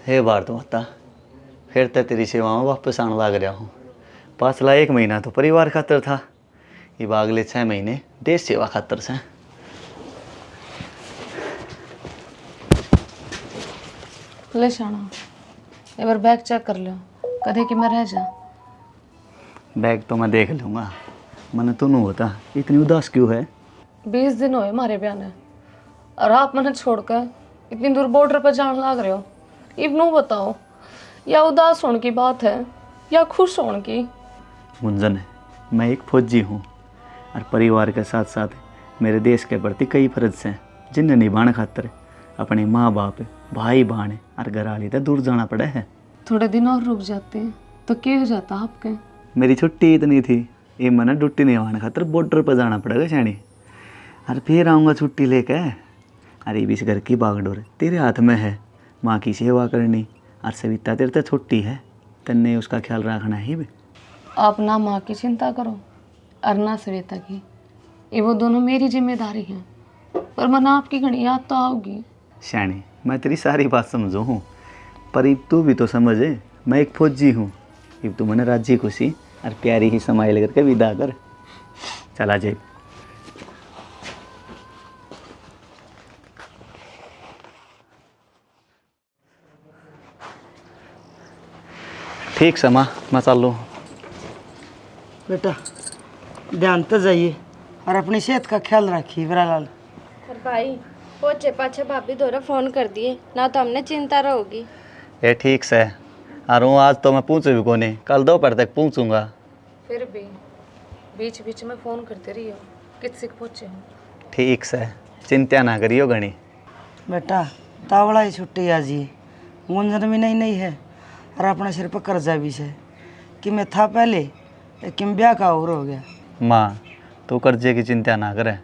हे बार तो बता, फिर तो तेरी सेवा में वापस आने लग रहा हूँ। पाछला 1 महीना तो परिवार खातर था, ये अगले 6 महीने देश सेवा खातर से। ले शाना, एक बार बैग चेक कर लो, कदे कि मैं रह जा। बैग तो मैं देख लूँगा, मैंने तो नहीं होता इतनी उदास क्यों है? 20 दिन हुए हमारे ब्याह ने, और आप मैंने छोड़कर इतनी दूर बॉर्डर पर जाने लग रहे हो। इब्नू बताओ, या उदास होने की बात है या खुश होने की? गुंजन, मैं एक फौजी हूँ और परिवार के साथ साथ मेरे देश के प्रति कई फर्ज हैं जिन्हें निभाने खातर अपने माँ बाप, भाई बहन और घर वाली तो दूर जाना पड़ा है। थोड़े दिन और रुक जाते तो क्या हो जाता आपके? मेरी छुट्टी इतनी थी, ये मैंने ड्यूटी निभाने खातर बॉर्डर पर जाना पड़ेगा शानी। और फिर आऊँगा छुट्टी लेके। अरे बीस घर की बागडोर तेरे हाथ में है, माँ की सेवा करनी, और सविता तेरे तो छोटी है, तन्ने उसका ख्याल रखना ही भी। आप ना माँ की चिंता करो और ना सविता की, ये वो दोनों मेरी जिम्मेदारी हैं। पर मन आपकी घनी याद तो आओगी। शानी, मैं तेरी सारी बात समझू हूँ, पर अब तू भी तो समझे, मैं एक फौजी हूँ। अब तू मैंने राजी खुशी और प्यारी ही समाइल करके विदा कर। चला जाए। ठीक समा, मैं चल लूँ। बेटा ध्यान तो जाइए और अपनी सेहत का ख्याल रखिए बरालाल। और भाई पोछे पाछे भाभी दोरा फोन कर दिए ना, तो हमने चिंता रहोगी। ये ठीक से और हूँ, आज तो मैं पूछू भी कोनी, कल दोपहर तक पूछूंगा। फिर भी बीच बीच में फ़ोन करते रहियो, कितने पहुँचे हो? ठीक से, चिंता ना करियो घनी। बेटा तावड़ा ही छुट्टी आ जी, गुंजन भी नहीं है और अपने सिर पर कर्जा भी है कि मैं था पहले, लेकिन ब्याह का और हो गया। माँ, तू कर्जे की चिंता ना करे,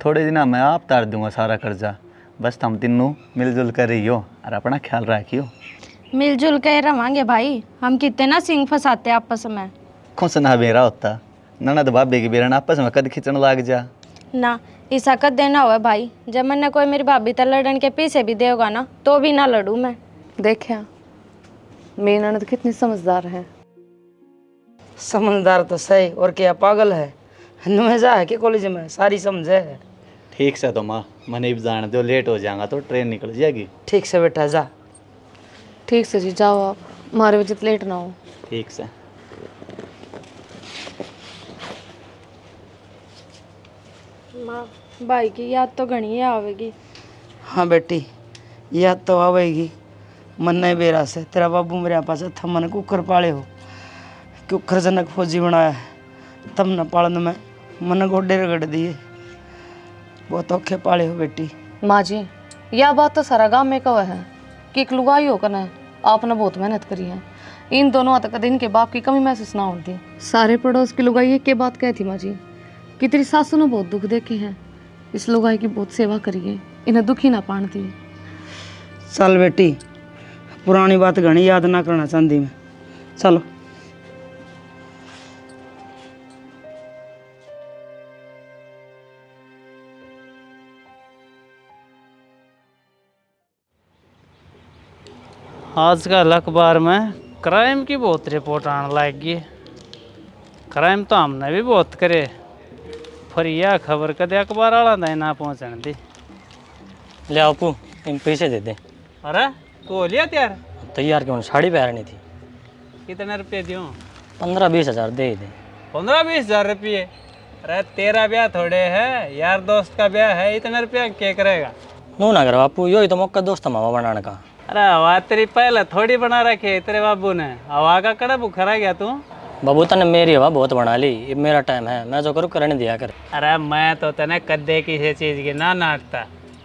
थोड़े दिन मैं आप तार दूंगा सारा कर्जा। बस हम तीनों मिलजुल कर रहियो और अपना ख्याल रखियो। मिलजुल के रवांगे भाई, हम कितने ना सिंग फंसाते आपस में। खुश ना बेरा होता, ननद भाभी की बेरन आपस में कद खिंचने लग जा। ना इस हकत देना हुआ भाई, जब मैंने कोई मेरी भाभी तक लड़न के पीछे भी देगा ना, तो भी ना लड़ूं मैं। देखा मेरी ननद कितनी समझदार है। समझदार तो सही और क्या पागल है, नुजा है कि कॉलेज में सारी समझे है। ठीक से तो माँ, मैंने भी जान दो, लेट हो जाएगा तो ट्रेन निकल जाएगी। ठीक से बेटा जा। ठीक से जी, जाओ आप, हमारे वजह से लेट ना हो। ठीक से। माँ भाई की याद तो घनी आवेगी। हाँ बेटी याद तो आवेगी, मन नहीं बेरा से तेरा बाबू मेरे पास था, मन कुकर पाले हो, कुकर जनक फौजी बनाया है, तब न पालन में मन गोडे रगड़ दिए, बहुत औखे पाले हो बेटी। माँ जी, यह बात तो सारा गाँव में कवा है कि एक लुगाई होकर ना आपने बहुत मेहनत करी है। इन दोनों तक कभी इनके बाप की कमी महसूस ना होती। सारे पड़ोस की लुगाई एक के बात कहती माँ जी कि तेरी सासू ने बहुत दुख देखे हैं, इस लुगाई की बहुत सेवा करिए, इन्हें दुखी ना पान दी। चल बेटी, पुरानी बात घनी याद ना करना चाहती मैं, चलो। आजकल अखबार में क्राइम की बहुत रिपोर्ट आने लग गई। क्राइम तो हमने भी बहुत करे, पर यह खबर कदे अखबार वाला नहीं ना पहुँचने दी। ले आपू इन पैसे दे दे। अरे तू हो लिया तैयार? तैयार क्यों, साड़ी पहननी थी। कितने रुपये दूँ? 15-20 हज़ार दे दे। 15-20 हज़ार रुपये? अरे तेरा ब्याह थोड़े है, यार दोस्त का ब्याह है, इतने रुपया क्या करेगा? नू ना करो बापू, यो ही तो मौका दोस्त मामा बनाने का। अरे हवा तेरी पहले थोड़ी बना रखी है तेरे बाबू ने, हवा का कड़ा बुखारा गया तू। बाबू तने मेरी हवा बहुत बना ली, अब मेरा टाइम है, मैं जो करूँ करने दिया कर। अरे मैं तो तने कद्दे किसी चीज़ की ना नाटता,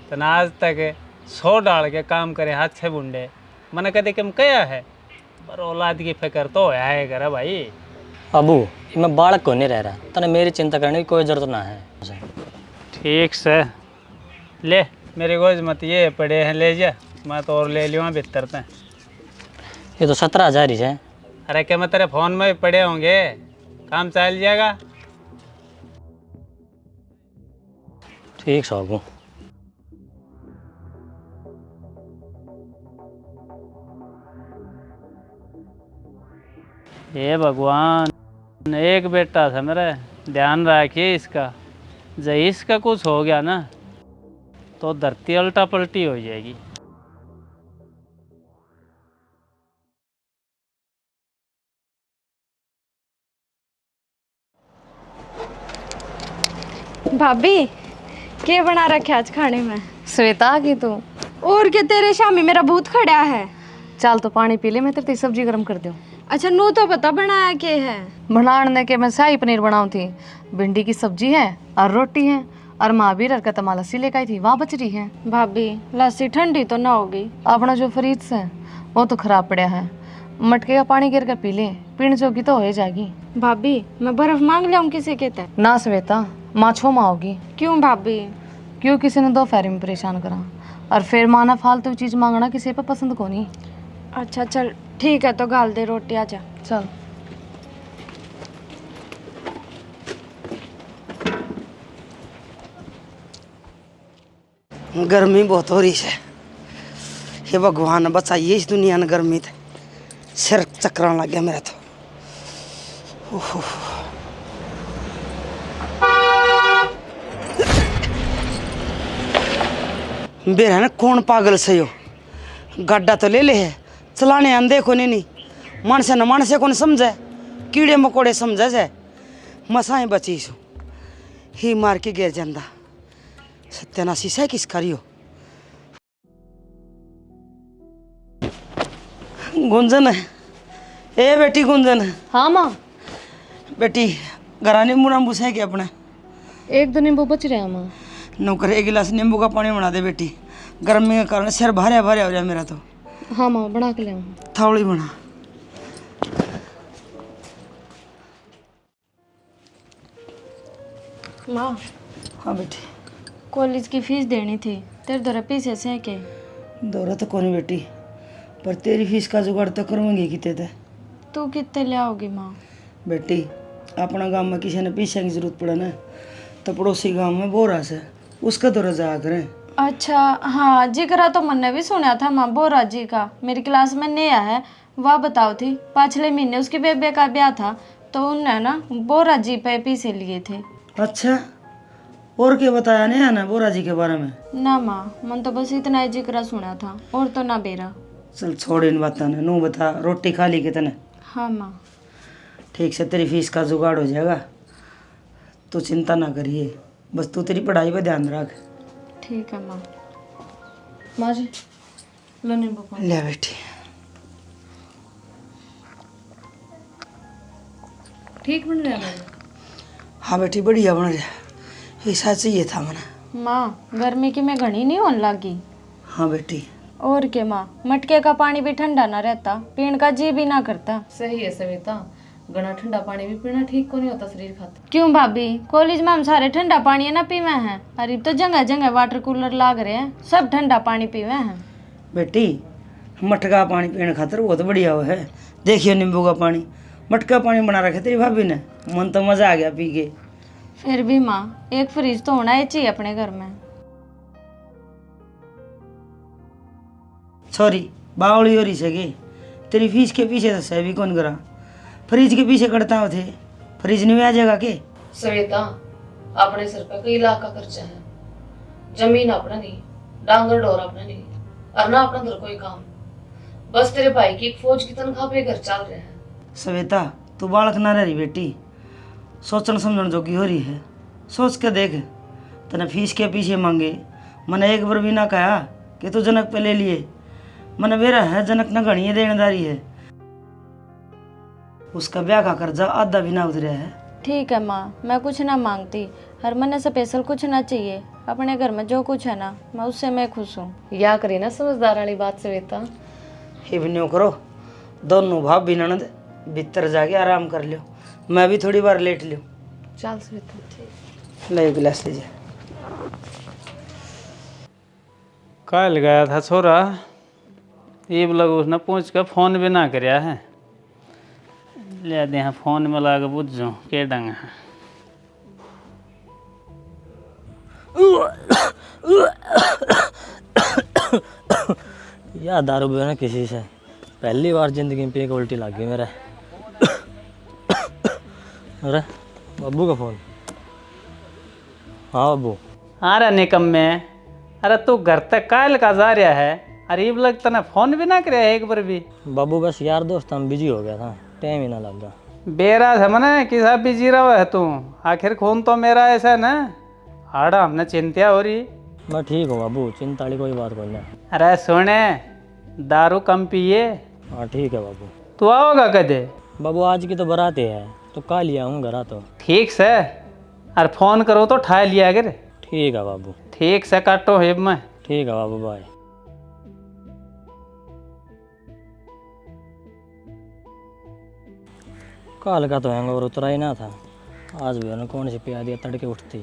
तना आज तक 100 डाल के काम करे हाथ से बुंडे, मैंने कदे कम कया है, पर औलाद की फिक्र तो है करे भाई। अबू मैं बालक को नहीं रह रहा, तने मेरी चिंता करने की कोई ज़रूरत ना है। ठीक से ले, मेरे गोज मत ये पड़े हैं, ले जा, मैं तो और ले लूँगा भीतर पे। ये तो 17,000 ही है। अरे क्या मैं तेरे फ़ोन में भी पड़े होंगे, काम चल जाएगा। ठीक है अबू। हे भगवान, एक बेटा था मेरा, ध्यान रखिए इसका। जब इसका कुछ हो गया ना तो धरती उल्टा पलटी हो जाएगी। भाभी क्या बना रखे आज खाने में? श्वेता आ गई तू? और क्या तेरे शामी मेरा भूत खड़ा है। चल तो पानी पी ले, मैं तेरी सब्जी गर्म कर दूँ। अच्छा नू तो पता बनाया के है। बनाने के मैं शाही पनीर बनाऊँ थी, भिंडी की सब्जी है और रोटी है, और महावीर और कतमा लस्सी लेकर आई थी, वहाँ बच रही है। भाभी लस्सी ठंडी तो ना होगी? अपना जो फ्रिज से वो तो खराब पड़ा है, मटके का पानी गिर कर पी ले, पीने जोगी तो हो जाएगी। भाभी मैं बर्फ मांग लाऊं किसी के ते? ना श्वेता, माँ छो माँ होगी। क्यों भाभी? क्यों, किसी ने 2 फेरी में परेशान करा, और फिर माना फालतू चीज मांगना किसी पे पसंद को नहीं। अच्छा चल ठीक है, तो गाल दे रोटी आजा। चल। गर्मी बहुत हो रही है। हे भगवान बचाइए इस दुनिया ने गर्मी थे। सिर चक्रान लग गया मेरा तो। ओहो। बेरा ना कौन पागल से हो, गड्ढा तो ले है, चलाने आंदे को नहीं मानसे न मानसे को समझे, कीड़े मकोड़े समझे जाए। मसाएं बची सो ही मार के गिर जाता। सत्यानाशी से किस करियो। गुंजन है, ए बेटी गुंजन। हाँ माँ। बेटी घरा नींबू नांबू से क्या अपने? 1-2 नींबू बच रहे हैं माँ। नौकर 1 गिलास नींबू का पानी बना दे बेटी, गर्मी के कारण सिर भारे भारे हो जाए मेरा तो। हाँ माँ बना के ले आऊँ। थोड़ी बना। माँ हाँ बेटी। कॉलेज की फीस देनी थी, तेरे द्वारा पैसे से के? दौरा तो कौन बेटी, पर तेरी फीस का जुगाड़ तो करूँगी कितने थे। तू कितने ले आओगी माँ? बेटी अपना गांव में किसी ने पैसे की जरूरत पड़े ना तो पड़ोसी गांव में बोरा से उसका दौरा जाया करें। अच्छा हाँ, जिक्र तो मैंने भी सुना था माँ बोरा जी का। मेरी क्लास में नया है, वह बताओ थी पिछले महीने उसकी बेबे का ब्याह था तो उनने ना बोरा जी पे पैसे लिए थे। अच्छा, और क्या बताया नहीं है ना बोरा जी के बारे में? ना माँ, मन तो बस इतना ही जिक्र सुना था, और तो ना बेरा। चल छोड़ इन बातों ने, नू बता रोटी खा ली कितने? हाँ माँ। ठीक से तेरी फीस का जुगाड़ हो जाएगा, तू चिंता ना करिए, बस तू तेरी पढ़ाई पर ध्यान रख। ठीक है माँ। माँ जी लो नींबू पानी। ले बेटी। ठीक बन रहा है? हाँ बेटी बढ़िया बन रहा, ऐसा चाहिए था मैंने। माँ गर्मी की मैं घनी नहीं होने लगी। हाँ बेटी। और क्या माँ, मटके का पानी भी ठंडा ना रहता, पीने का जी भी ना करता। सही है सविता, घना ठंडा पानी भी पीना ठीक को नहीं होता शरीर खातिर। क्यों भाभी, कॉलेज में हम सारे ठंडा पानी ना पीवे हैं, अरे तो जगह जगह वाटर कूलर लाग रहे हैं, सब ठंडा पानी पीवे हैं। बेटी मटका पानी पीने खातिर बहुत बढ़िया हो है। देखियो नींबू का पानी, मटका पानी बना रखे तेरी भाभी ने, मन तो मजा आ गया पी के। फिर भी माँ एक फ्रिज तो होना ही चाहिए अपने घर में। सॉरी बावली हो रही सके, तेरी फीस के पीछे तो सह भी कौन करा, फ्रिज के पीछे करता हो थे, फ्रिज नहीं आ जाएगा के? सविता अपने सर पे कई लाख का खर्चा है, जमीन अपना नहीं, डांगर डोर अपना नहीं, और ना अपना अंदर कोई काम, बस तेरे भाई की एक फौज की तनख्वाह पे घर चल रहे हैं। सविता तू बालक ना रही बेटी, सोचन समझन जोगी हो रही है, सोच के देख। तने फीस के पीछे मांगे, मैंने एक बार भी ना कहा कि तू जनक पे ले लिए, मैंने बेरा है जनक न घनी देनदारी है, उसका ब्याह का कर्जा आधा भी ना उतरा है। ठीक है माँ, मैं कुछ ना मांगती, हर महीने स्पेशल कुछ ना चाहिए, अपने घर में जो कुछ है ना मैं उससे मैं खुश हूँ। या करी ना समझदार वाली बात सविता। ही भी न्यों करो, दोनों भाभी ननद भीतर जाके आराम कर लियो, मैं भी थोड़ी बार लेट लियो। चल सविता। ले गिलास लीजिए। कल गया था छोरा, ईब लग उसने पूछ के फोन भी ना कराया है, ले दे हाँ फोन में ला के बुझो के डंग है। या दारू पीना किसी से, पहली बार जिंदगी में एक उल्टी लग गई मेरे। अरे बाबू का फ़ोन। हाँ बाबू। अरे निकम्मे, अरे तू घर तक कायल का जा रहा है? अरे अब लगता ना फोन भी ना करे एक बार भी। बाबू बस यार दोस्त हम बिजी हो गया था, टाइम ही ना लगा। बेरा समझे कि सब बिजी रहा है तू। आखिर खून तो मेरा ऐसा है ना, आड़ा हमने चिंता हो रही। मैं ठीक हूँ बाबू, चिंता वाली कोई बात कोई नहीं। अरे सुने, दारू कम पिए। हाँ ठीक है बाबू। तू आओगा कदे? बाबू आज की तो बारात है तो कल ही आऊँ घर तो। ठीक से, अरे फोन करो तो ठा लिया कर। ठीक है बाबू। ठीक से काटो हेब में। ठीक है बाबू, बाय। कल का तो हैंगओवर उतरा ही ना था, आज भी उन्होंने कौन सी पिया दिया तड़के उठती।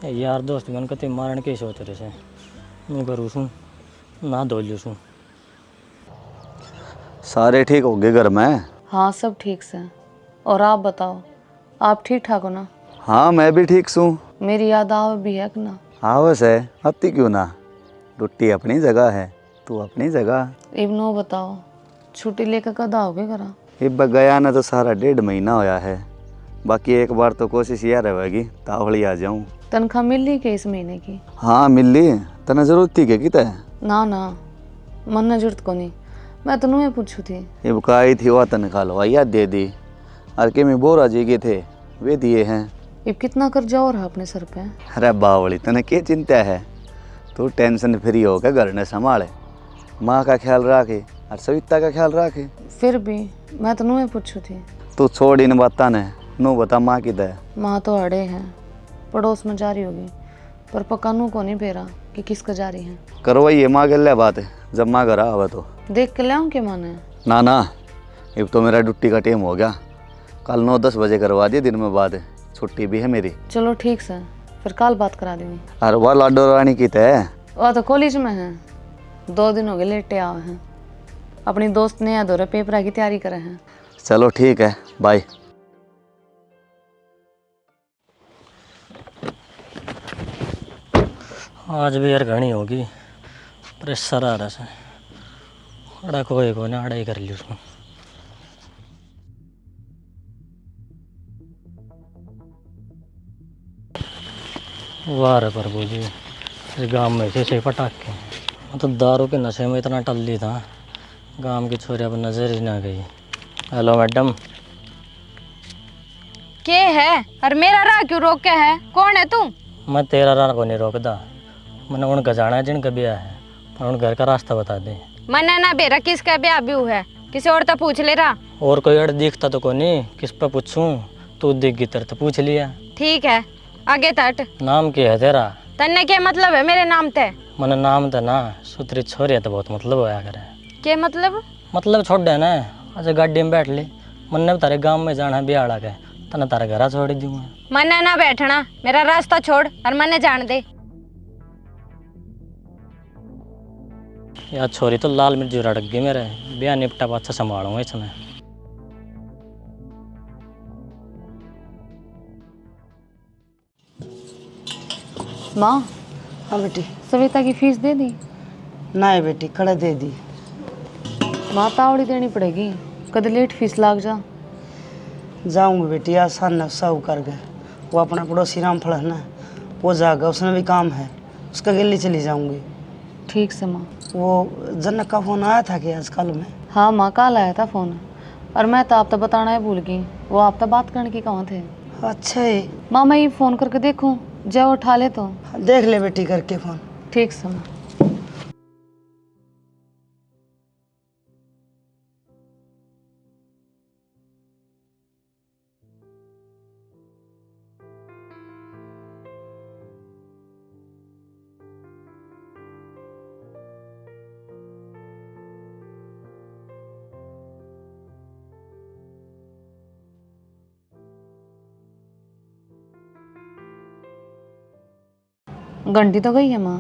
ये यार दोस्त भी उनके मारने के सोच रहे से, मैं करूँ सूँ ना धो लूँ सूँ। सारे ठीक हो गए घर में? हाँ सब ठीक से। और आप बताओ, आप ठीक ठाक हो ना? हाँ मैं भी ठीक सूँ। मेरी याद आवे भी है कि ना? आवस है, अति क्यों ना। डुट्टी अपनी जगह है, तू अपनी जगह। इब नो बताओ, छुट्टी लेकर कद आओगे करा? इब गया ना तो सारा 1.5 महीना होया है। बाकी एक बार तो कोशिश यह रहेगी तावड़ी आ जाऊं। तनख्वाह मिल ली के इस महीने की? हाँ मिल ली। तना जरूरत थी के किते? ना ना, मन ने जरूरत को नहीं, मैं तो नुए पूछू थी। इब काई थी वह तनख्वाह लो याद दे दी। और के में बोरा जी के थे वे दिए हैं। इब कितना कर्जा और है अपने सर पे? अरे बावली तने क्या चिंता है, तू टेंशन फ्री होकर घर ने संभाले, माँ का ख्याल रखे और सविता का ख्याल रखे। फिर भी मैं तो नुए पूछू थी। तू छोड़ इन बाता ने, नो बता माँ की दे। माँ तो अड़े हैं, पड़ोस में जारी होगी, पर पक्का नू को नहीं बेरा कि किसका जारी है। करवाइए माँ के लिए बात है, जब माँ घर आवे तो देख के लाऊं के माने? ना ना, अब तो मेरा ड्यूटी का टाइम हो गया। कल 9-10 बजे करवा दिए, दिन में बाद छुट्टी भी है मेरी। चलो ठीक से, फिर कल बात करा दूंगी। अरे वह लाडो रानी की तय वह तो कॉलेज में है, 2 दिन हो गए लेटे आए हैं। अपनी दोस्त ने याद हो रहा पेपर की तैयारी करे हैं। चलो ठीक है, बाय। आज भी यार घनी होगी, प्रेशर आ रहा है। अड़ा कोई को ना अड़ा ही कर ली उसमें। वाह रे प्रभु जी, इस गांव में ऐसे पटाखे। मैं तो दारू के नशे में इतना टल ली था, गांव की छोरिया पर नजर ही ना गई। Hello madam. के है और मेरा राह क्यों रोक के है? कौन है तू? मैं तेरा राह को नहीं रोकता, मैंने उनका जाना है जिनका ब्याह है, और उन घर का रास्ता बता दे। मन्ना ना बेरा किसका ब्याह भी है, किसी और तो पूछ ले रहा। और कोई अड़ दिखता तो कोई नहीं, किस पे पूछूं? तू दिख गई तेरे तो पूछ लिया। ठीक है, आगे तट। नाम क्या है तेरा? तन्ने क्या मतलब है मेरे नाम ते? मैंने नाम तो ना, सुतरी छोरी तो बहुत मतलब होया करे। के मतलब? मतलब छोड़ दे ना, अच्छा गाड़ी में बैठ ले। मैंने तारे गांव में जाना ब्याह के, तने तारे घर छोड़ दूंगा। मन्ना ना बैठना, मेरा रास्ता छोड़ और मन्ने जान दे। यार छोरी तो लाल मिर्च रड़क गई मेरे, ब्याह निपटा अच्छा संभालूंगा इसमें। माँ, हाँ बेटी। सविता की फीस दे दी? नहीं बेटी, कड़े दे दी। माँ तावड़ी देनी पड़ेगी, कद लेट फीस लाग जा। जाऊंगी बेटी, आसान न सब कर गए। वो अपना पड़ोसी रामफल है ना, वो जागा, उसने भी काम है, उसका गिल्ली चली जाऊंगी। ठीक से माँ। वो जनक का फोन आया था कि आजकल में? हाँ माँ, कल आया था फ़ोन, और मैं तो आप तो बताना है भूल गई, वो आप तो बात करने की कहाँ थे। अच्छा है। माँ मैं ये फ़ोन करके देखूँ, जब उठा ले तो। देख ले बेटी करके फोन। ठीक से माँ। घंटी तो गई है माँ।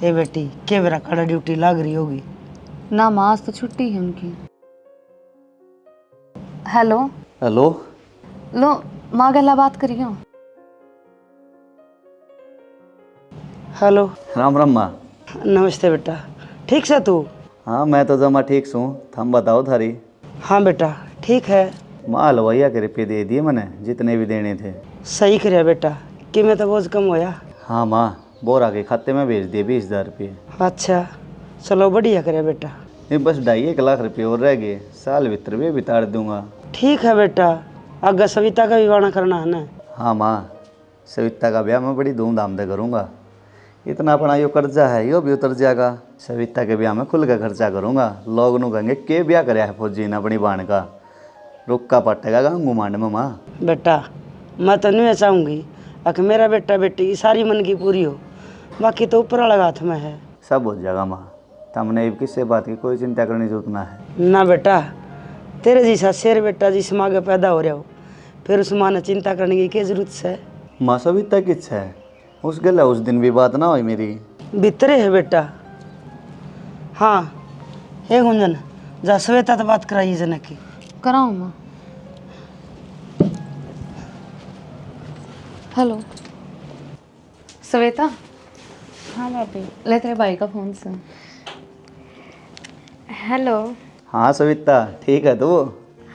ए बेटी, के बेरा कड़ा ड्यूटी लग रही होगी। ना माँ, आज तो छुट्टी है उनकी। Hello hello. लो माँ, गला बात करियो। हेलो। राम राम माँ। नमस्ते बेटा, ठीक से तू? हाँ मैं तो जमा ठीक सूँ, थम बताओ थारी। हाँ बेटा ठीक है, माँ हलवाइया के रुपये दे दिए मैंने जितने भी देने थे। सही करिया बेटा, कि मैं तो बहुत कम होया। हाँ माँ, बोरा के खाते में भेज दिए 20,000 रुपये। अच्छा चलो बढ़िया करिया बेटा। नहीं बस 2.5 लाख रुपये और रह गए, साल भीतर भी बिताड़ दूंगा। ठीक है बेटा, आगे सविता का विवाह करना है ना। हाँ माँ, सविता का ब्याह मैं बड़ी धूमधाम से करूँगा। इतना अपना यो कर्जा है यो भी उतर जाएगा। सविता के ब्याह में खुल का खर्चा करूँगा। लोग नु कहेंगे के ब्याह कराया है फौजी ने अपनी बाण का, रुक्का पटेगा गाँव घुमांड में। माँ बेटा मैं तो नहीं चाहूँगी कि मेरा बेटा बेटी की सारी मन की पूरी हो, बाकी तो ऊपर वाला हाथ में है। सब हो जाएगा माँ, तुमने किससे बात की कोई चिंता करने की जरूरत ना है। ना बेटा, तेरे जैसा शेर बेटा जिस माँ के पैदा हो रहा हो, फिर उस माँ ने चिंता करने की क्या जरूरत है। माँ सविता किस है, उस गला उस दिन भी बात ना हुई मेरी। भीतरे है बेटा। हाँ हे गुंजन, जा सवेता तो बात कराइए जनक की। कराऊँ माँ? हेलो सवेता। हाँ भाभी। ले तेरे भाई का फ़ोन से। हेलो। हाँ सविता ठीक है तू?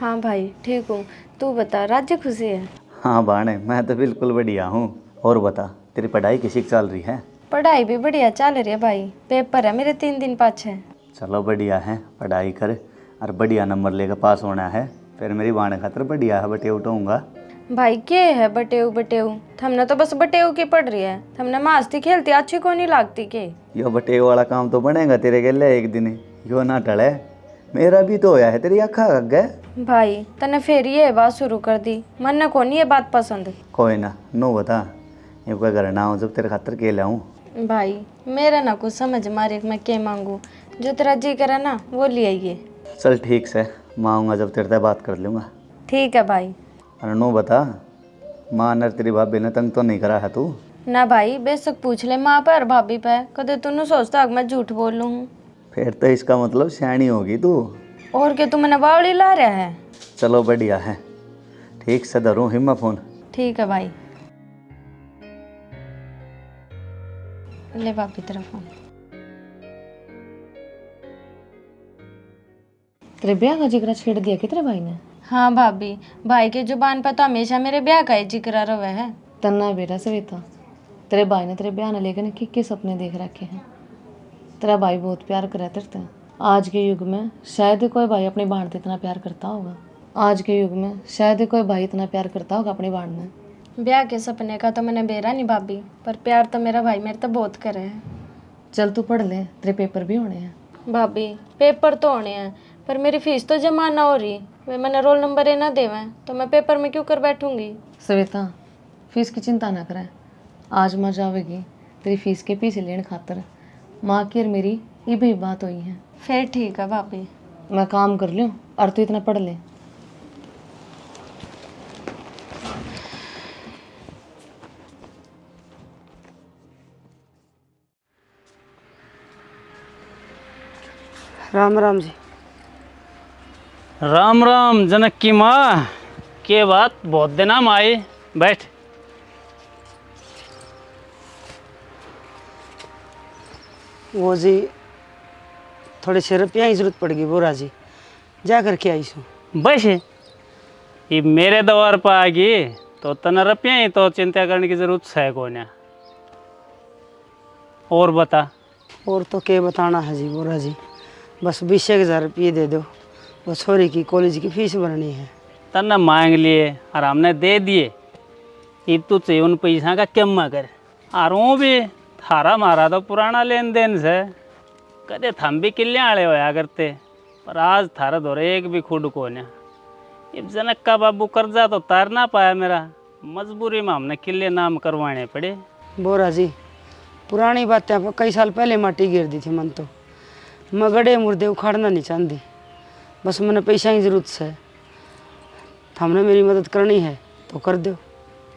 हाँ भाई ठीक हूँ, तू बता राज्य खुशी है? हाँ बाणे, मैं तो बिल्कुल बढ़िया हूँ। और बता तेरी पढ़ाई किसी की चल रही है? पढ़ाई भी बढ़िया चल रही है भाई, पेपर है मेरे 3 दिन पाछे। चलो बढ़िया है, पढ़ाई कर और बढ़िया नंबर लेकर पास होना है, फिर मेरी बाण खातर बढ़िया है बटे उठाऊँगा। भाई के है बटेऊ बटेऊ, हमने तो बस बटेऊ की पढ़ रही है, हमने मस्ती खेलती अच्छी को नहीं लागती के। यो बटे वाला काम तो बनेगा तेरे के लिए एक दिन, यो ना टले। मेरा भी तो होया है तेरी अखा आगे। भाई तने फिर ये बात शुरू कर दी, मन को नहीं ये बात पसंद। कोई ना, नो बता ये कोई घर ना हो जब तेरे खातर के लाऊं। भाई मेरा ना कुछ समझ मारे मैं क्या मांगू, जो तेरा जी करे ना वो ले आइए। चल ठीक से, माँगा जब तेरे से बात कर लूँगा। ठीक है भाई। अरे नो बता, माँ नर तेरी भाभी ने तंग तो नहीं करा है तू? ना भाई बेशक पूछ ले माँ पर भाभी पे, कदे तू सोचता कि मैं झूठ बोल लूँ हूँ। फिर तो इसका मतलब सियाणी होगी तू। और क्या तू मैंने बावली ला रहा है। चलो बढ़िया है, ठीक से धरूँ हिम्मा फोन। ठीक है भाई, ले भाभी तेरा फोन। तेरे ब्याह का जिक्र छेड़ दिया कि तेरे भाई ने? हाँ भाभी, भाई के जुबान पर तो हमेशा मेरे ब्याह का ही जिक्र रहा है। तन्ना बेटा सविता, तेरे भाई ने तेरे ब्याह न लेकर के सपने देख रखे हैं। तेरा भाई बहुत प्यार करे तेरे से। आज के युग में शायद ही कोई भाई अपनी बहन से इतना प्यार करता होगा। आज के युग में शायद ही कोई भाई इतना प्यार करता होगा अपनी बहन में। ब्याह के सपने का तो मैंने बेरा नहीं भाभी, पर प्यार तो मेरा भाई मेरे तो बहुत करे है। चल तू पढ़ ले, तेरे पेपर भी होने हैं। भाभी पेपर तो होने हैं, पर मेरी फीस तो जमा ना हो रही। वे मैंने रोल नंबर ना देवें तो मैं पेपर में क्यों कर बैठूंगी। सविता फीस की चिंता ना करें, आज माँ जावेगी तेरी फीस के पीछे लेने खातर। माँ की और मेरी ये भी बात हुई है। फिर ठीक है भाभी। मैं काम कर लूँ और तू इतना पढ़ ले। राम राम जी। राम राम जनक की माँ, के बात बहुत दिन हम आए, बैठ। वो जी थोड़े से रुपया की जरूरत पड़ गई बोरा जी, जा करके आई सो। बस ये मेरे द्वार पर आ गई तो तना रुपया ही तो चिंता करने की जरूरत है कौन है। और बता। और तो क्या बताना है जी बोरा जी, बस 20,000 रुपये दे दो, वो छोरी की कॉलेज की फीस भरनी है। तना मांग लिए और हमने दे दिए, अब तू चाहिए उन पैसा का क्या कर। और वो भी थारा मारा तो पुराना लेन देन से, कदे थम भी किले आड़े होया करते, पर आज थारा दौरे एक भी खुद को ने। अब जनक का बाबू कर्जा तो तार ना पाया मेरा, मजबूरी में हमने किले नाम करवाने पड़े। बोरा जी पुरानी बातें पर कई साल पहले माटी गिर दी थी, मन तो मैं गड़े मुर्दे उखाड़ना नहीं चाहती, बस मैंने पैसा की ज़रूरत है, हमने मेरी मदद करनी है तो कर दो।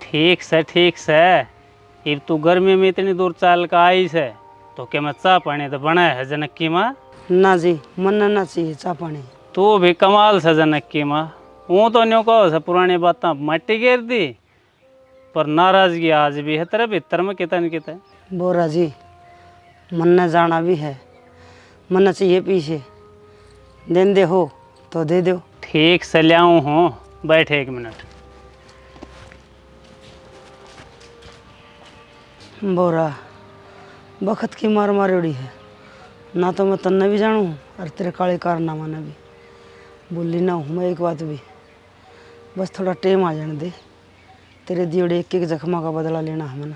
ठीक से ठीक से। अब तू गर्मी में इतनी दूर चाल का आई से तो क्या मैं चाह पानी तो बनाया है जनक की माँ? ना जी मन ना चाहिए चाह पानी। तू भी कमाल से जनक की माँ, वो तो न्यों कहो से पुरानी बातें मट्टी गिर दी, पर नाराजगी आज भी है तेरे भीतर में कितना न कितना। बोरा जी मन न जाना भी है, मन चाहिए पीछे, देन दे हो तो दे दो। ठीक से लियाऊँ हूँ, बैठ 1 मिनट। बोरा बखत की मार मारेड़ी है ना, तो मैं तन्ने भी जानू और तेरे काले कारनामा ने भी बोली ना हूँ मैं एक बात भी। बस थोड़ा टेम आ जाने दे, तेरे दियोड़े एक एक जख्मा का बदला लेना है मैंने।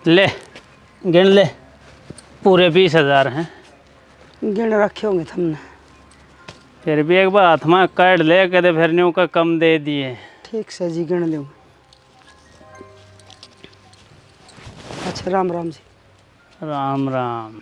ले गिन ले, पूरे 20,000 हैं। गिन रखे होंगे तुमने। फिर भी एक बार हाथ में काट ले, कदे फिर न्यू का कम दे दिए। ठीक से जी गिन लो। अच्छा राम राम जी। राम राम।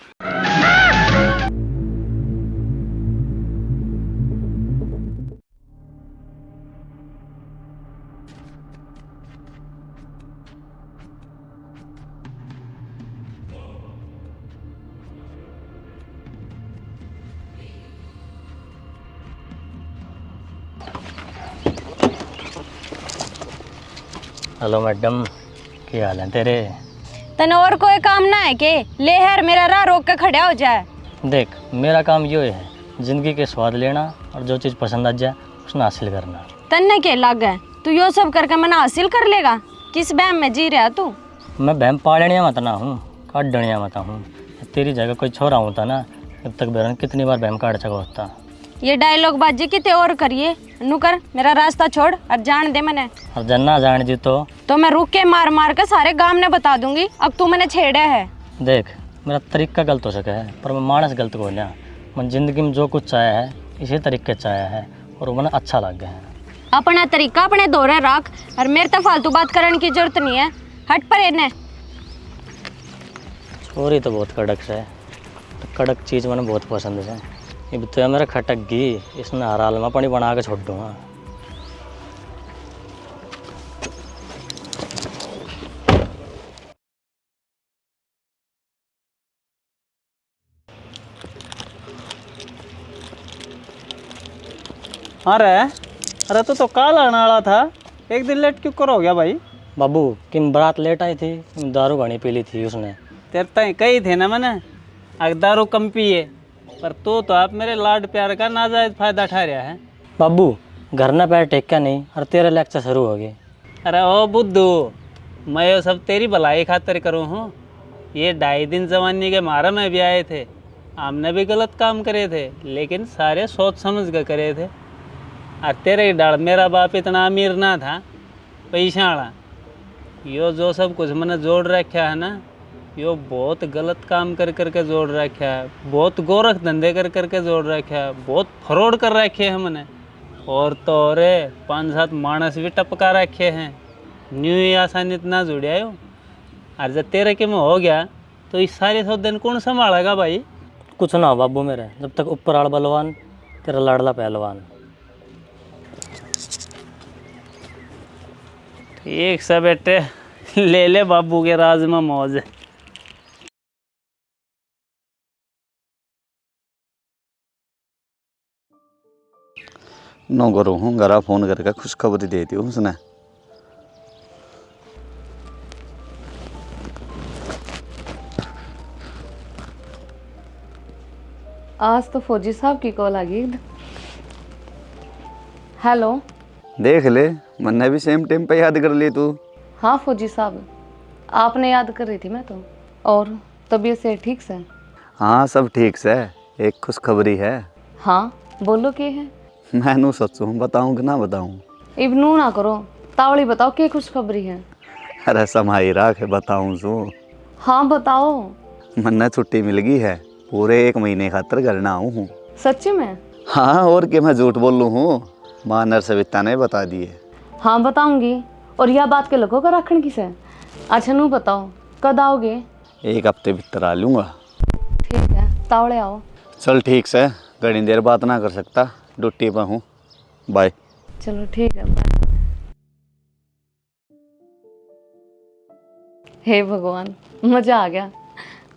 हेलो मैडम, क्या हाल है तेरे? तने और कोई काम ना है के ले हर मेरा राह रोक के खड़ा हो जाए। देख, मेरा काम यो है ज़िंदगी के स्वाद लेना और जो चीज़ पसंद आ जाए उसने हासिल करना। तन्ने के लग है तू यो सब करके मना हासिल कर लेगा? किस बहम में जी रहा तू? मैं बहम पालनिया मत ना हूँ, काटनिया मत हूँ। तेरी जगह कोई छोरा होता ना, अब तक बेरन कितनी बार बहम काट चुका होता। ये डायलॉग बाजी किते और करिए नुकर, मेरा रास्ता छोड़ और जान दे मैंने। और जन्ना जान जी तो मैं रुक के मार मार के सारे गांव ने बता दूंगी अब तू मैंने छेड़ा है। देख, मेरा तरीका गलत हो सका है पर मैं मानस गलत को लिया। मैं ज़िंदगी में जो कुछ चाहे है इसी तरीके चाहे है और वो मैंने अच्छा लग गया है। अपना तरीका अपने दौरे रख और मेरे तो फालतू बात करने की जरूरत नहीं है। हट पर इन्हें। छोरी तो बहुत कड़क से है, तो कड़क चीज़ मैंने बहुत पसंद है। ये तो मेरा खटक घी, इसने हर हाल में पानी बना के छोड़ दूँगा। अरे तो काल आने वाला था, एक दिन लेट क्यों करो गया भाई? बाबू किन बारात लेट आई थी, दारू घनी पी ली थी उसने। तेरे तय कही थे ना मैंने, अगर दारू कम पिए, पर तो आप मेरे लाड प्यार का नाजायज फायदा उठा रहा है। बाबू घर ना पैर टेक क्या नहीं और तेरे लेक्चर शुरू हो गए। अरे ओ बुद्धू, मैं ये सब तेरी भलाई खातिर करूँ हूँ। ये 2.5 दिन जवानी के मारा में भी आए थे, हमने भी गलत काम करे थे लेकिन सारे सोच समझ कर करे थे। और तेरे डाल मेरा बाप इतना अमीर ना था, पैसा वाला। यो जो सब कुछ मैंने जोड़ रखा है ना, यो बहुत गलत काम कर करके जोड़ रखा है, बहुत गोरख धंधे कर करके जोड़ रखा है, बहुत फ्रॉड कर रखे हैं मैंने। और तो और 5-7 मानस भी टपका रखे हैं। न्यू ही आसानी इतना जुड़िया हो। और जब तेरे के में हो गया तो इस सारे 100 दिन कौन संभालेगा भाई? कुछ ना हो बाबू मेरे, जब तक ऊपर आड़ बलवान तेरा लाडला पहलवान। ठीक से बेटे, ले ले बाबू के राज में मौज। नो करो हूँ घरा फ़ोन करके खुशखबरी दे दी उसने। आज तो फौजी साहब की कॉल आ गई। हेलो। देख ले, मैंने भी सेम टाइम पे याद कर ली तू। हाँ फौजी साहब, आपने याद कर रही थी मैं तो। और तबीयत से ठीक से? हाँ सब ठीक से। एक खुशखबरी है। हाँ बोलो के है? मैं नू सोचूँ बताऊँ कि ना बताऊँ? इबनू ना करो, तावड़ी बताओ के खुशखबरी है। अरे समाई राख बताऊँ सू। हाँ बताओ। मन्ने छुट्टी मिल गई है, पूरे 1 महीने खातर घर ना आऊँ हूँ। सच्ची में? हाँ और क्या मैं झूठ बोल लूँ हूँ? माँ नरसविता ने बता दिए। हाँ बताऊंगी। और यह बात के लगो का रखन किसे? अच्छा नू बताओ कद आओगे? 1 हफ्ते भीतर आ लूँगा। ठीक है तावड़े आओ। चल ठीक से, घड़ी देर बात ना कर सकता, ड्यूटी पर हूँ। बाय। चलो ठीक है बाय। हे भगवान, मजा आ गया।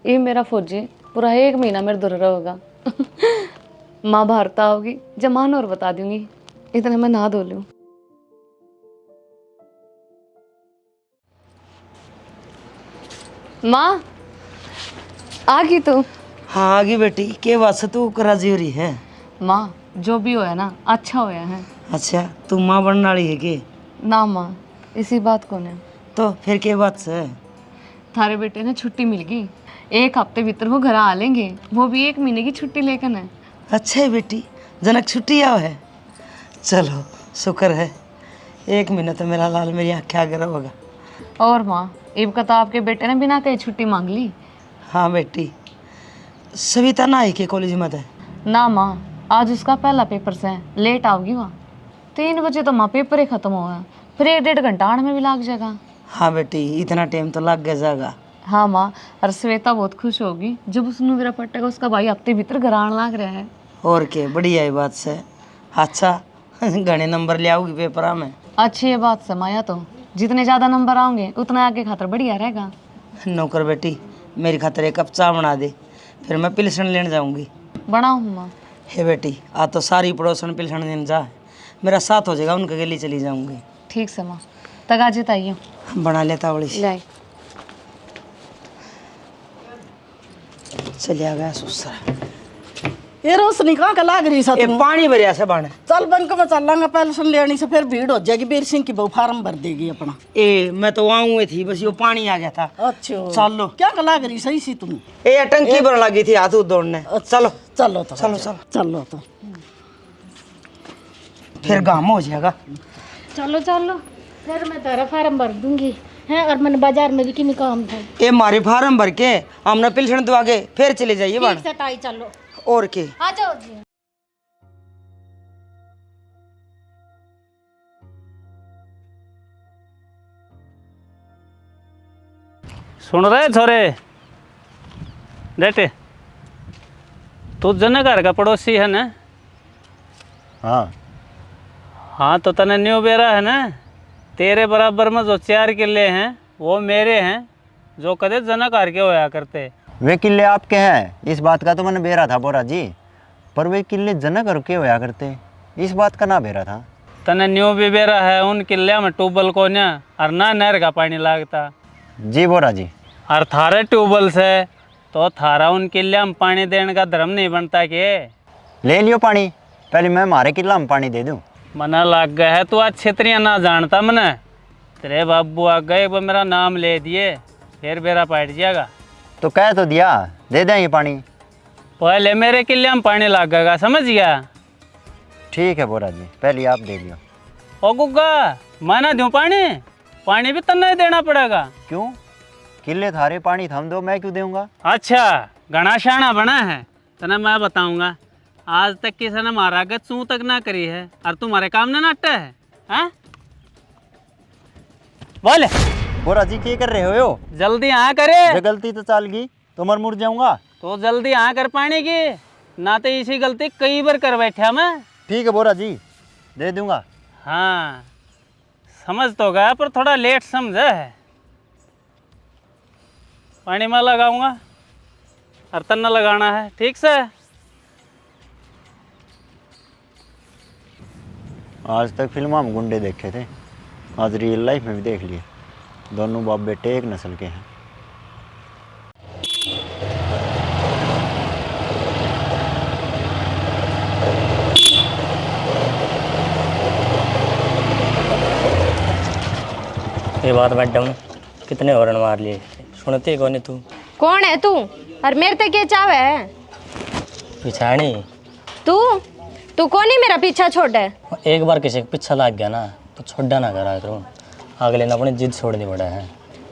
ये मेरा फौजी पूरा 1 महीना मेरे दूर रहेगा। माँ भारत आओगी जमान और बता दूंगी। इतने मैं नहा धो लूँ। माँ आ गई तू? हाँ आगे बेटी के बात से तू राजी हो रही है? माँ जो भी होया ना अच्छा होया है। अच्छा तू माँ बनने वाली है के? ना माँ इसी बात को ने तो फिर के बात से? थारे बेटे ने छुट्टी मिल गई, 1 हफ्ते भीतर वो घर आ लेंगे, वो भी 1 महीने की छुट्टी लेकर है। अच्छा है बेटी, जनक छुट्टी आओ है। चलो शुक्र है, 1 महीना तो मेरा लाल मेरी आँखें आगे होगा। और माँ एक का तो आपके बेटे ने बिना कहीं छुट्टी मांग ली। हाँ बेटी, सविता ना आई के कॉलेज में थे? ना माँ आज उसका पहला पेपर से लेट आओगी वहाँ। 3 बजे तो माँ पेपर ही खत्म हुआ है, फिर 1-1.5 घंटा आने में भी लग जाएगा। हाँ बेटी इतना टाइम तो लग गया जाएगा। हाँ माँ, और श्वेता बहुत खुश होगी जब उसने मेरा पट्टेगा उसका भाई हफ्ते भीतर घर आने लग रहा है। और के बढ़िया है बात से। अच्छा घने नंबर ले आओगी पेपर में? अच्छी ये बात से माया, तो जितने ज़्यादा नंबर आओगे उतना आगे खातर बढ़िया रहेगा। नौकर बेटी मेरी खातर 1 कप चाय बना दे, फिर मैं पिलसन लेने जाऊंगी। बनाओ माँ। हे बेटी आ तो सारी पड़ोसन पिलसन लेने जा, मेरा साथ हो जाएगा, उनके गली चली जाऊंगी। ठीक से माँ, तगाजे आइयो। बना लेता बड़ी ले चलिया गया सुसरा। ये रोशनी कहाँ का लाग रही सा ये तुम? पानी भरिया से बने। चल बैंक में चलांगा, पेंशन लेनी से फिर भीड़ हो जाएगी, बीर सिंह की बहू फार्म भर देगी अपना। ए मैं तो आऊँ थी, बस ये पानी आ गया था। अच्छा चलो क्या का लाग रही सही सी तुम? ए टंकी भरने लगी थी हाथ दौड़ने। चलो चलो तो चलो चलो चलो तो फिर गाम हो जाएगा। चलो चलो, फिर मैं तेरा फार्म भर दूंगी हैं, और मैंने बाजार में भी किमी काम था। ए मारे फार्म भर के हमने पिलसन दवा के फिर चले जाइए ठीक से ताई चलो। और के आ जाओ जी। सुन रहे छोरे बेटे, तू जनक घर का पड़ोसी है ना? हाँ हाँ तो तने न्यू बेरा है ना, तेरे बराबर में जो 4 किले हैं वो मेरे हैं, जो कदे जनक हार के होया करते। वे किले आपके हैं, इस बात का तो मैंने बेरा था बोरा जी, पर वे किले जनक घर के होया करते, इस बात का ना बेरा था। तने न्यू भी बेरा है, उन किले में ट्यूबवेल को ना और ना नहर का पानी लागता। जी बोरा जी। और थारे ट्यूबवेल से तो थारा उन किले में पानी देने का धर्म नहीं बनता के? ले लियो पानी, पहले मैं मारे किला में पानी दे दूं। मना लग गया है, तू आज क्षेत्रीय ना जानता मने। तेरे बाबू आ गए वो मेरा नाम ले दिए, फिर बेरा पाट जाएगा। तो कह तो दिया, दे दें ये पानी। पहले मेरे किले में पानी लगेगा, समझ गया? ठीक है बोरा जी, पहले आप दे लियो। ओ गुग्गा मैं ना दूँ पानी? पानी भी तन्ना ही देना पड़ेगा। क्यों? किले थारे पानी थम दो, मैं क्यों दूंगा? अच्छा घना शाना बना है, तना मैं बताऊंगा। आज तक किसी ने मारा गत चू तक ना करी है, और तुम्हारे काम ने नाटा है? हाँ बोले बोरा जी क्या कर रहे हो? जल्दी हाँ करे। ये गलती तो चाल गई तो मर मुर जाऊंगा। तो जल्दी हाँ कर पानी की, ना तो इसी गलती कई बार कर बैठा मैं। ठीक है बोरा जी, दे दूंगा। हाँ समझ तो गया, पर थोड़ा लेट समझा है। पानी में लगाऊंगा और तन्ना लगाना है, ठीक से? आज तक फिल्मों में गुंडे देखे थे, आज रियल लाइफ में भी देख लिए, दोनों बाप बेटे एक नस्ल के हैं। ये बात मैडम कितने हॉर्न मार लिए, सुनते कौन है तू? कौन है तू और मेरे तक क्या चाव है? पिछाड़ी तू तू कौन ही मेरा पीछा छोड़ है? एक बार किसी के पीछा लग गया ना तो छोड़ा ना करा करूँ, अगले ने अपनी जिद छोड़नी पड़ा है।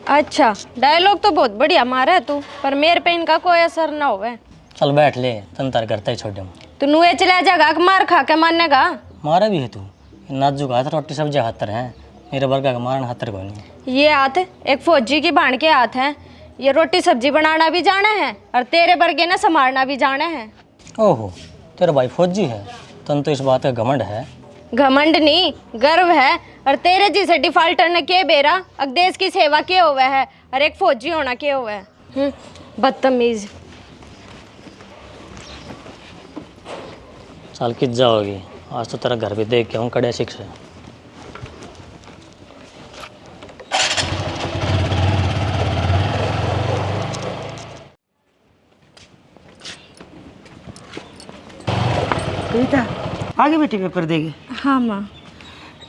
अच्छा डायलॉग तो बहुत बढ़िया मारा है तू, पर मेरे पे इनका कोई असर ना होवे। चल बैठ ले, तन तार करता ही छोड़। तू नुए चला जाएगा मार खा के मानेगा? मारा भी है तू, नाजू का हाथ रोटी सब्जी हाथर है, मेरे वर्गा का मारन हाथर को नहीं। ये हाथ एक फौजी की बाण के हाथ हैं, ये रोटी सब्जी बनाना भी जाना है और तेरे बर्गे ना संभालना भी जाना है। ओहो तेरा भाई फौजी है, तन तो इस बात का घमंड है। घमंड नहीं गर्व है, और तेरे जैसे डिफाल्टर ने के बेरा अब देश की सेवा के हुआ है और एक फौजी होना के हुआ है। बदतमीज। चल किस जाओगी, आज तो तेरा घर भी देख के हूँ कड़े शिक से। कविता आगे बेटी पेपर देगी। हाँ माँ।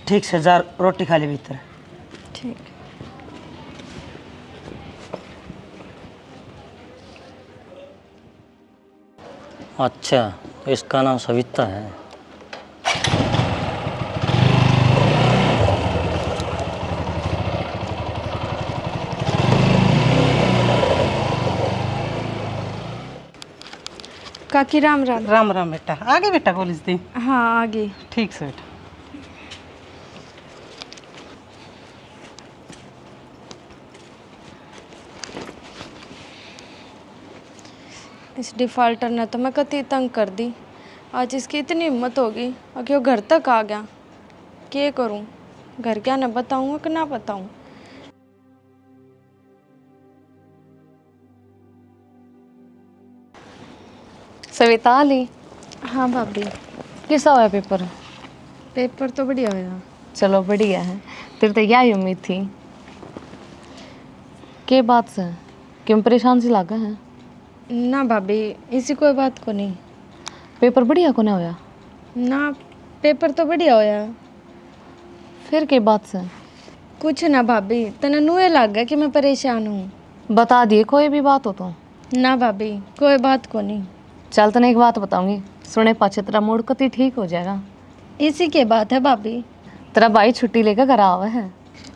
ठीक से जा, रोटी खा ले भीतर। ठीक। अच्छा, तो इसका नाम सविता है। काकी राम राम। राम राम बेटा, आगे बेटा कॉलेज थी। हाँ आगे। ठीक से बेटा। इस डिफ़ॉल्टर ने तो मैं कति तंग कर दी। आज इसकी इतनी हिम्मत होगी कि वो घर तक आ गया। क्या करूं? घर क्या ना बताऊं कि ना बताऊं? सविता आली, हाँ भाभी। कैसा हुआ पेपर? पेपर तो बढ़िया होया। चलो बढ़िया है, तेरे तो यही उम्मीद थी। के बात से क्यों परेशान सी लागा है? ना भाभी, इसी कोई बात को नहीं। पेपर बढ़िया को ना होया? ना, पेपर तो बढ़िया होया। फिर के बात से? कुछ ना भाभी, तने नुए लग गया कि मैं परेशान हूँ। बता दिए कोई भी बात हो तो। ना भाभी, कोई बात को नहीं। चल तने एक बात बताऊंगी, सुने पाछे तेरा मूड कति ठीक हो जाएगा। इसी के बात है भाभी। तेरा भाई छुट्टी लेकर घर आवा है।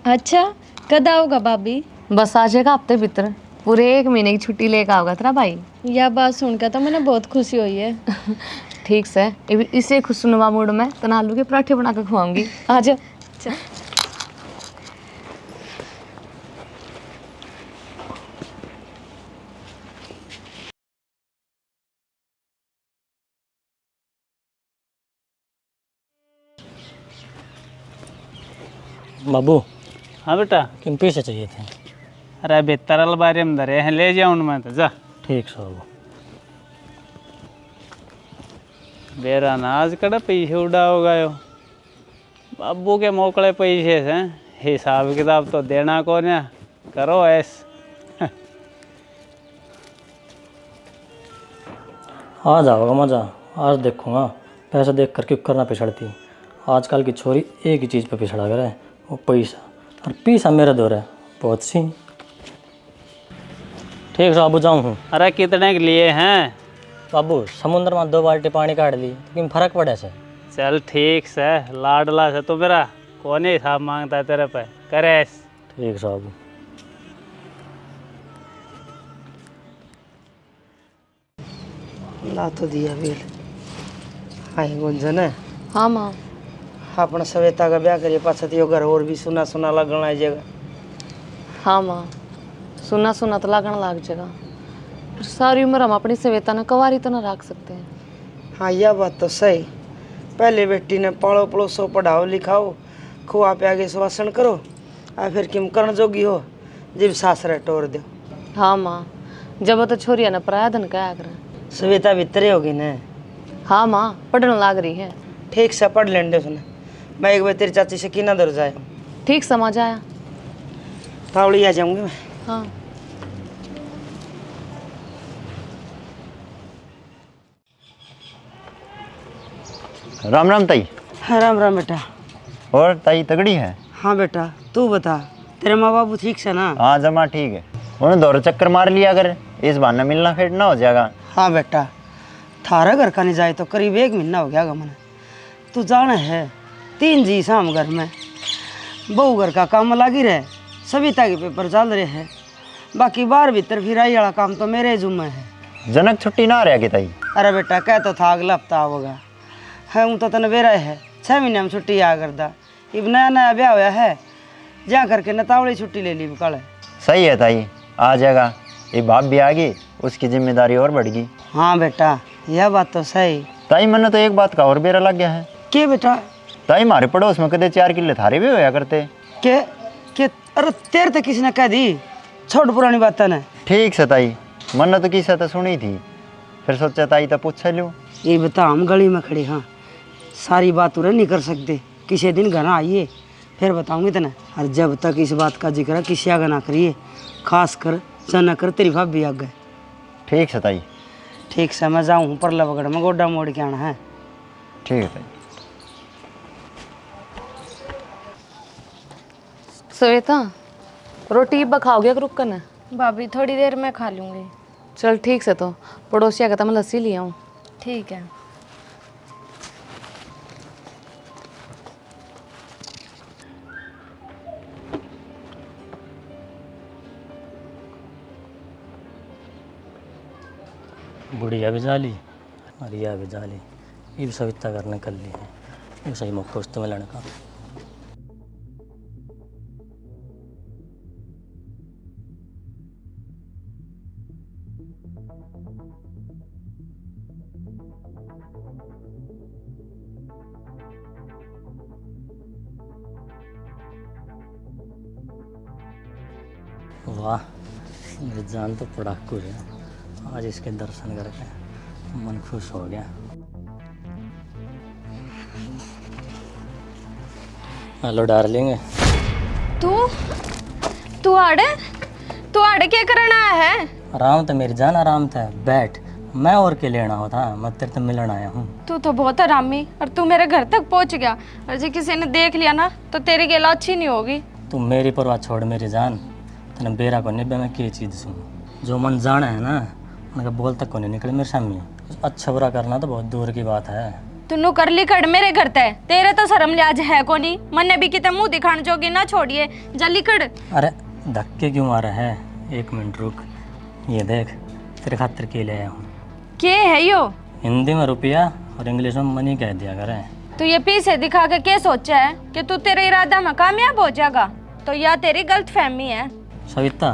अच्छा, कद आओगा भाभी? बस आ जाएगा हफ्ते भीतर, पूरे 1 महीने की छुट्टी लेकर आओगा तेरा भाई। यह बात सुनकर तो मैंने बहुत खुशी हुई है। ठीक से, इसे खुशनुमा मूड में तना आलू के पराठे बना कर खुआऊंगी। आ जा। चल। बाबू, हाँ बेटा। किन पैसे चाहिए थे? अरे बेहतर अलबारी में धरे हैं, ले जाऊँ मैं तो जा। ठीक से बाबू। बेरा नाज कड़ा पैसे उड़ाओगा यो, बाबू के मोकले पैसे से हिसाब किताब तो देना कौन है, करो ऐस। आ जाओगा मज़ा, आज देखूंगा पैसा देख कर क्यों करना पिछड़ती। आजकल की छोरी एक ही चीज़ पे पिछड़ा करे, वो पैसा, और पैसा मेरा दौर है बहुत सी। ठीक है बाबू, जाऊँ हूँ। अरे कितने के लिए हैं? बाबू, समुद्र में 2 बाल्टी पानी काट ली तो क्यों फर्क पड़े से? चल ठीक से, लाडला से तो मेरा कौन ही हिसाब मांगता है तेरे पे, करे ऐस। ठीक है बाबू। ला तो दिया बेल। हाँ गुंजन है। हाँ माँ। अपना सवेता का ब्याह करिए, पाछा तो घर और भी सुना सुना लगन आ जाएगा। हाँ माँ, सुना सुना तो लगन लाग जाएगा, पर सारी उम्र हम अपनी सवेता न कवारी तो न रख सकते हैं। हाँ यह बात तो सही। पहले बेटी ने पालो पड़ोसो, पढ़ाओ लिखाओ, खुआ प्यागे सुवासन करो, और फिर किम करण जोगी हो जब सासरे टोर दो। हाँ माँ, जब तो छोरिया न पराया धन कहा कर। सवेता भीतरे होगी न। हाँ माँ, पढ़ने लाग रही है। ठीक से पढ़ लेंगे उसने। मैं एक बार तेरी चाची से किना दर जाया। ठीक समझ आया। तावड़ी आ जाऊंगी मैं। हाँ। राम राम ताई। हाँ राम राम बेटा। और ताई तगड़ी है? हाँ बेटा, तू बता, तेरे माँ बाबू ठीक से ना? हाँ जमा ठीक है। उन्हें दौर चक्कर मार लिया अगर इस बहाने मिलना फिर ना हो जाएगा। हाँ बेटा, थारा घर का नहीं जाए तो करीब 1 महीना हो गया मैंने। तू जाना है 3 जी शाम घर में, बहू घर का काम लगी रहे, सविता के पेपर चल रहे हैं, बाकी बाहर भीतर फिर आई वाला काम तो मेरे जुम्मे है। जनक छुट्टी ना रहा कि ताई? अरे बेटा कह तो था अगला हफ्ता होगा है, हूँ तो तने बेरा है 6 महीने में छुट्टी आ करदा। अब नया नया ब्याह होया है, जा करके नतावड़ी छुट्टी ले ली कल। सही है ताई, आ जाएगा। ये बाप भी आ गई, उसकी जिम्मेदारी और बढ़ गई। हाँ बेटा, यह बात तो सही। ताई मैंने तो एक बात का और बेरा लग गया है। के बेटा? ताई हमारे पड़ोस में कदे 4 किले थारे भी होया करते। के अरे तेरे तो किसी ने कह दी, छोड़ पुरानी बात ने। ठीक से ताई, मैंने तो किसी तो सुनी थी, फिर सोचा ताई तो पूछ लूँ। ये बता, हम गली में खड़े, हाँ सारी बात उरे नहीं कर सकते, किसी दिन घर आइए फिर बताऊंगी तेने। और जब तक इस बात का जिक्र किसी आगे ना करिए, खास कर चना कर तेरी भाभी आ गए। ठीक से ताई। ठीक से, मैं जाऊँ पर लवगढ़ में गोड्डा मोड़ के आना है। ठीक है ताई। श्वेता रोटी बखाओगे कि रुक कर ना? भाभी थोड़ी देर में खा लूँगी। चल ठीक से। तो पड़ोसिया कहता मैं लस्सी ले आऊँ। ठीक है। बुढ़िया भी जाली रिया भी जाली, ये भी सविता करने कर ली है। ये सही मौका उस तुम्हें लड़का। वाह, मेरी जान तो पड़ाकू है। आज इसके दर्शन करके मन खुश हो गया। Hello darling. तू आड़े क्या करना आया है? आराम था मेरी जान, आराम था। बैठ, मैं और के लेना होता, मैं तेरे से मिलने आया हूँ। तू तो बहुत आरामी, और तू मेरे घर तक पहुंच गया। और जो किसी ने देख लिया ना तो तेरी गेला अच्छी नहीं होगी। तू मेरी परवाह छोड़ मेरी जान। तेने बेरा को निब्बे में क्या चीज़ सुन, जो मन जाना है ना उनका बोल तक को नहीं निकले मेरे सामने। अच्छा बुरा करना तो बहुत दूर की बात है। तू कर ली कड़ मेरे घर ते, तेरे तो शर्म लिहाज है को नहीं। मन ने भी कितने मुंह दिखाने जोगी ना छोड़िए, जल्दी कड़। अरे धक्के क्यों आ रहा है? एक मिनट रुक, ये देख तेरे खातिर के ले आया हूँ। के है यो? हिंदी में रुपया और इंग्लिश में मनी कह दिया करे। तू ये पीछे दिखा के क्या सोचा है कि तू तेरे इरादा में कामयाब हो जाएगा? तो यह तेरी गलत फहमी है। सविता,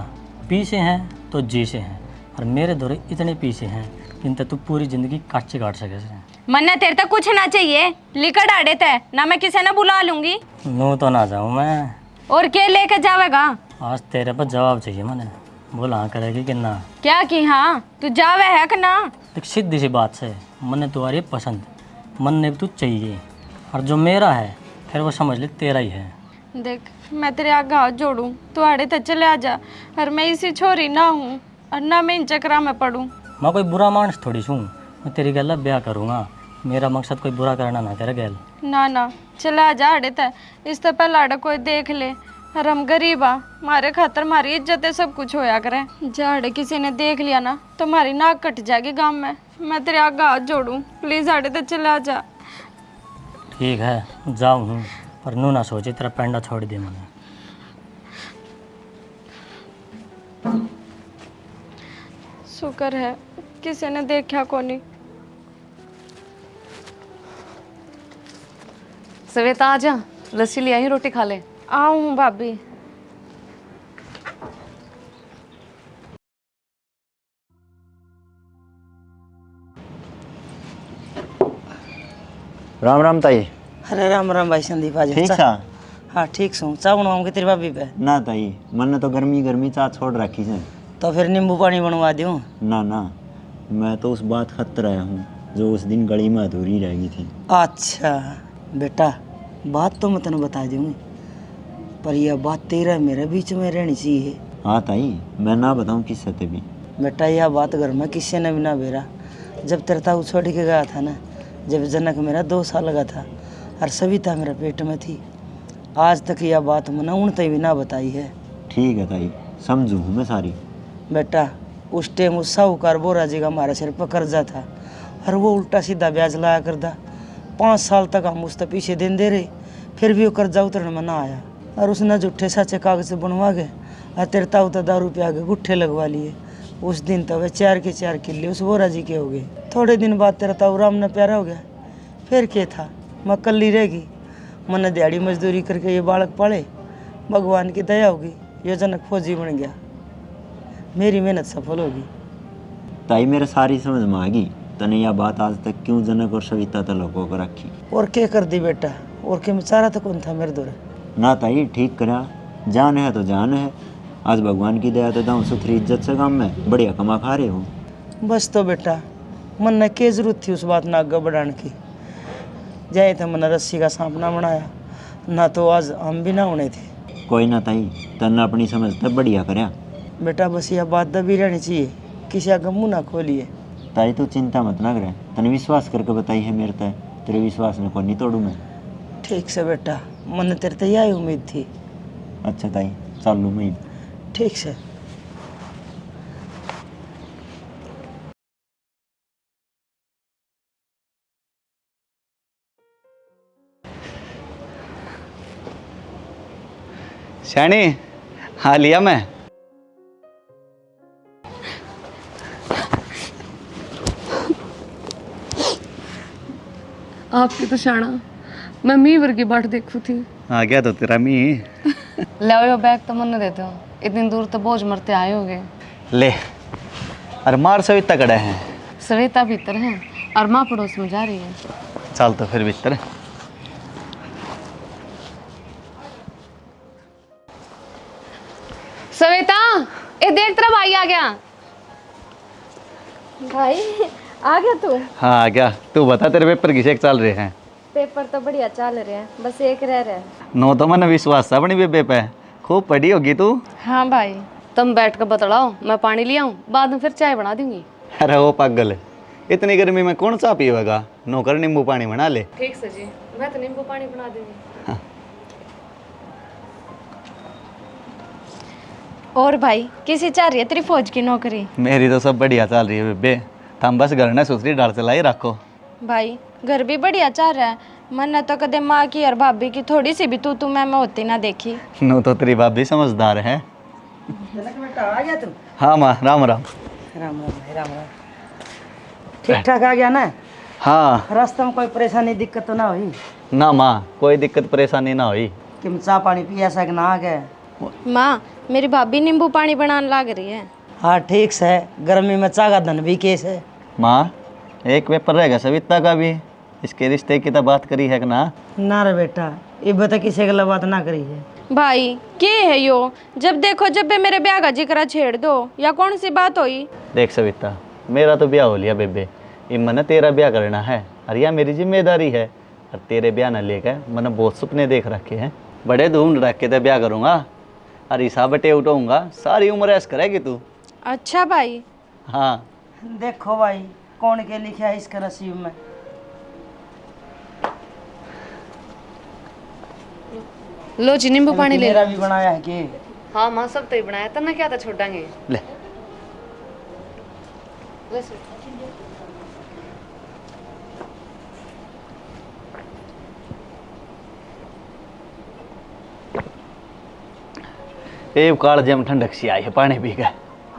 पीछे हैं तो जी से हैं, और मेरे दौरे इतने पीछे हैं जिनते तू पूरी जिंदगी काट सके से। मन ने तेरे तक कुछ ना चाहिए, लिकड़ आड़े थे ना, मैं किसे ना बुला लूंगी। नू तो ना जाऊँ मैं। और क्या लेके जावेगा? आज तेरे पर जवाब चाहिए मैंने। बोल हाँ करेगी कि ना? क्या की हाँ? तू जावे है कि ना? एक सीधी सी बात से, मन ने तुम्हारी पसंद, मन ने तू चाहिए, और जो मेरा है फिर वो समझ ले तेरा ही है। देख, मैं तेरे आगे हाथ जोड़ूं तो आड़े तक चले आ जा। और मैं इसी छोरी ना हूँ, और ना मैं इन चक्रा में पड़ूं। मैं कोई बुरा मानस थोड़ी छूँ, मैं तेरी गल ब्याह करूँगा। मेरा मकसद कोई बुरा करना ना तेरा गैल। ना चला आ जा आड़े तक, इस तो पहले आड़े कोई देख ले। और हम गरीब आ, मारे खातर मारी इज्जत है, सब कुछ होया करे। जाड़े किसी ने देख लिया ना तो हमारी नाक कट जाएगी गांव में। मैं तेरे आगे हाथ जोड़ूं, प्लीज आड़े तक चला जा। ठीक है, जाऊँ हूँ, पर नू ना सोचे तेरा पेंडा छोड़ दे मैंने। शुक्र है किसी ने देखा को नहीं। श्वेता आ जा, लस्सी ले आई, रोटी खा ले। आऊँ भाभी। राम राम ताई। अरे राम राम भाई संदीप आज ठीक सा? हाँ ठीक सू। चाय बनवाऊंगी तेरी भाभी पे? ना ताई, मन तो गर्मी चाह छोड़ रखी है। तो फिर नींबू पानी बनवा दूँ? ना, मैं तो उस बात खतर आया हूँ जो उस दिन गली में अधूरी रह गई थी। अच्छा बेटा, बात तो मैं तेने बता दूँगी, पर यह बात तेरा मेरे बीच में रहनी चाहिए। हाँ ताई, मैं ना बताऊँ किससे ते भी। बेटा यह बात घर में किसी ने भी ना बेरा। जब तेरे ताऊ छोड़ के गया था ना, जब जनक मेरा 2 साल लगा था और सविता मेरे पेट में थी, आज तक यह बात मैंने उनते भी ना बताई है। ठीक है ताई, समझू हूँ मैं सारी। बेटा उस टाइम उस साहूकार बोरा जी का हमारे सिर पर कर्जा था, और वो उल्टा सीधा ब्याज लाया करदा। 5 साल तक हम उस पीछे दिन दे रहे, फिर भी वो कर्जा उतरने में ना आया। और उसने झूठे साचे कागज बनवा के और तेरे ताऊ तो दारू पिया के गुट्ठे लगवा लिए। उस दिन तो वे 4 के 4 किले उस बोरा जी के हो गए। थोड़े दिन बाद तेरा ताऊ राम ने प्यारा हो गया। फिर क्या था, मैं कल्ली रहेगी। मैंने दिहाड़ी मजदूरी करके ये बालक पाले, भगवान की दया होगी, ये जनक फौजी बन गया। मेरी मेहनत सफल होगी। ताई मेरे सारी समझ में आ गई, तने यह बात आज तक क्यों जनक और सविता तलकों को रखी। और क्या कर दी बेटा, और क्या चारा तो कौन था मेरे दौरे। ना ताई, ठीक करा, जान है तो जान है। आज भगवान की दया तो दाऊँ सुथरी इज्जत से काम में बढ़िया कमा खा रहे हो। बस तो बेटा, मन ने क्या जरूरत थी उस बात ना आगे बढ़ाने की। जाए तो मैंने रस्सी का सांप ना बनाया, ना तो आज हम भी ना होने थे। कोई ना ताई, तन्ने अपनी समझ तक बढ़िया करया। बेटा बस यह बात दबी रहनी चाहिए, किसी आगे मुँह ना खोलिए। ताई तू चिंता मत ना करे, तने विश्वास करके बताई है मेरे तय, तेरे विश्वास में कौन नहीं तोड़ू मैं। ठीक से बेटा, मन तेरे तो यही उम्मीद थी। अच्छा ताई चल लूँ मैं। ठीक से। शैनी, हाँ लिया मैं। आपकी तो शाना मैं मी वर्गी बाट देखू थी। आ गया तो तेरा मी। ले बैग तो मन देते हो, इतनी दूर तो बोझ मरते आए होगे। ले, अरे मार सविता कड़े हैं। सविता भीतर है और माँ पड़ोस में जा रही है। चल तो फिर भीतर। सविता, ए देख तेरा भाई आ गया। भाई आ गया तू? हाँ आ गया। तू बता तेरे पेपर किसे चल रहे हैं? पेपर तो बढ़िया चल रहे हैं, बस एक रह रहा है। नो तो मन विश्वास था अपनी बेबे पे। खूब पढ़ी होगी तू। हाँ भाई। तुम बैठ कर बतलाओ, मैं पानी ले आऊं, बाद में फिर चाय बना दूंगी। अरे वो पागल, इतनी गर्मी में कौन सा पीएगा? नौकर नींबू पानी बना ले। ठीक से जी, मैं तो नींबू पानी बना दूंगी। और भाई किसी चाह रही है तेरी फौज की नौकरी? मेरी तो सब बढ़िया चल रही है बेबे। थम बस घर ने सुसरी डाल चलाई रखो। भाई घर भी बढ़िया चल रहा है, मैंने तो कदे माँ की और भाभी की थोड़ी सी भी तू मैं होती ना देखी। नो तो तेरी भाभी समझदार है। जनक बेटा आ गया तू? हाँ माँ, राम राम। राम राम भाई, राम राम। ठीक ठाक आ गया ना? हाँ रास्ते में कोई परेशानी दिक्कत तो ना हुई? ना माँ, कोई दिक्कत परेशानी ना हुई। कि चाय पानी पिया सक ना आ गए? माँ मेरी भाभी नींबू पानी बनाने लग रही है। हाँ ठीक से, गर्मी में चाह का धन भी केस है। माँ एक पेपर रहेगा सविता का भी, इसके रिश्ते की तो बात करी है कि ना? ना रे बेटा, ये बता किसी गलत बात ना करी है। भाई के है यो, जब देखो जब भी मेरे ब्याह का जिक्र छेड़ दो, या कौन सी बात हुई? देख सविता, मेरा तो ब्याह हो लिया बेबे। इमन तेरा ब्याह करना है और यह मेरी जिम्मेदारी है। और तेरे ब्याह न लेकर मैंने बहुत सपने देख रखे हैं। बड़े धूम धड़ाके तो ब्याह करूँगा और ईसा बटे उठाऊँगा। सारी उम्र ऐश करेगी तू। अच्छा भाई। हाँ देखो भाई, कौन के लिखा है इसका नसीब में। लो जी नींबू पानी ले। मेरा भी बनाया है कि? हाँ माँ सब तो ही बनाया था ना, क्या था छोड़ांगे। ले एक काल जम ठंडक सी आई है, पानी पी गए।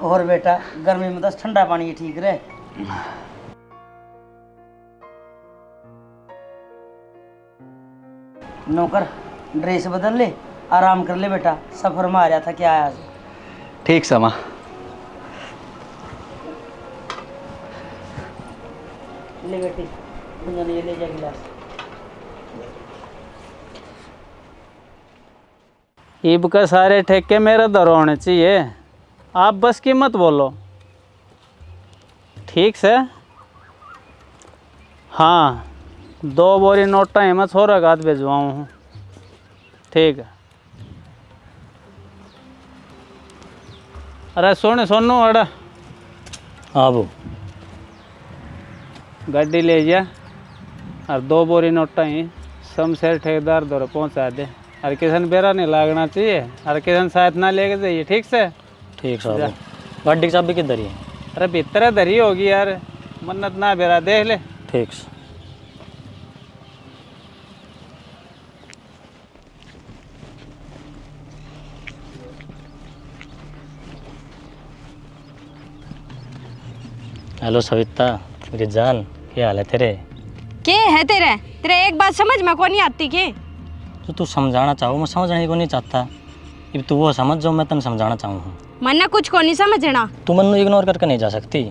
और बेटा गर्मी में तो ठंडा पानी ही ठीक रहे। नौकर ड्रेस बदल ले, आराम कर ले बेटा, सफर में आ रहा था क्या आया? ठीक समा। ले बेटी, ये ले जा गिलास। ईब का सारे ठेके मेरे दर होने चाहिए, आप बस की मत बोलो। ठीक से? हाँ 2 बोरी नोटा है, मैं छोरा का हाथ भिजवाऊँ हूँ। ठीक है। अरे सुन सोनू अड़ा। हाँ वो गाड़ी ले जा और 2 बोरी नोटा ही शमशेर ठेकेदार दौर पहुँचा दे। और किसान बेरा नहीं लागना चाहिए, और किसान साथ ना लेके जाइए। ठीक से? ठीक साहब। गाड़ी की चाबी किधर है? अरे भीतर धरी होगी यार, मन्नत ना बेरा देख ले। ठीक से। हेलो सविता, मेरी जान, क्या हाल है तेरे? के है तेरे तेरे एक बात समझ में को नहीं आती के? तो तू समझाना चाहो, मैं समझने को नहीं चाहता। अब तू वो समझ जो मैं तने समझाना चाहूँ। मन्ने कुछ को नहीं समझना। तू मन इग्नोर करके नहीं जा सकती।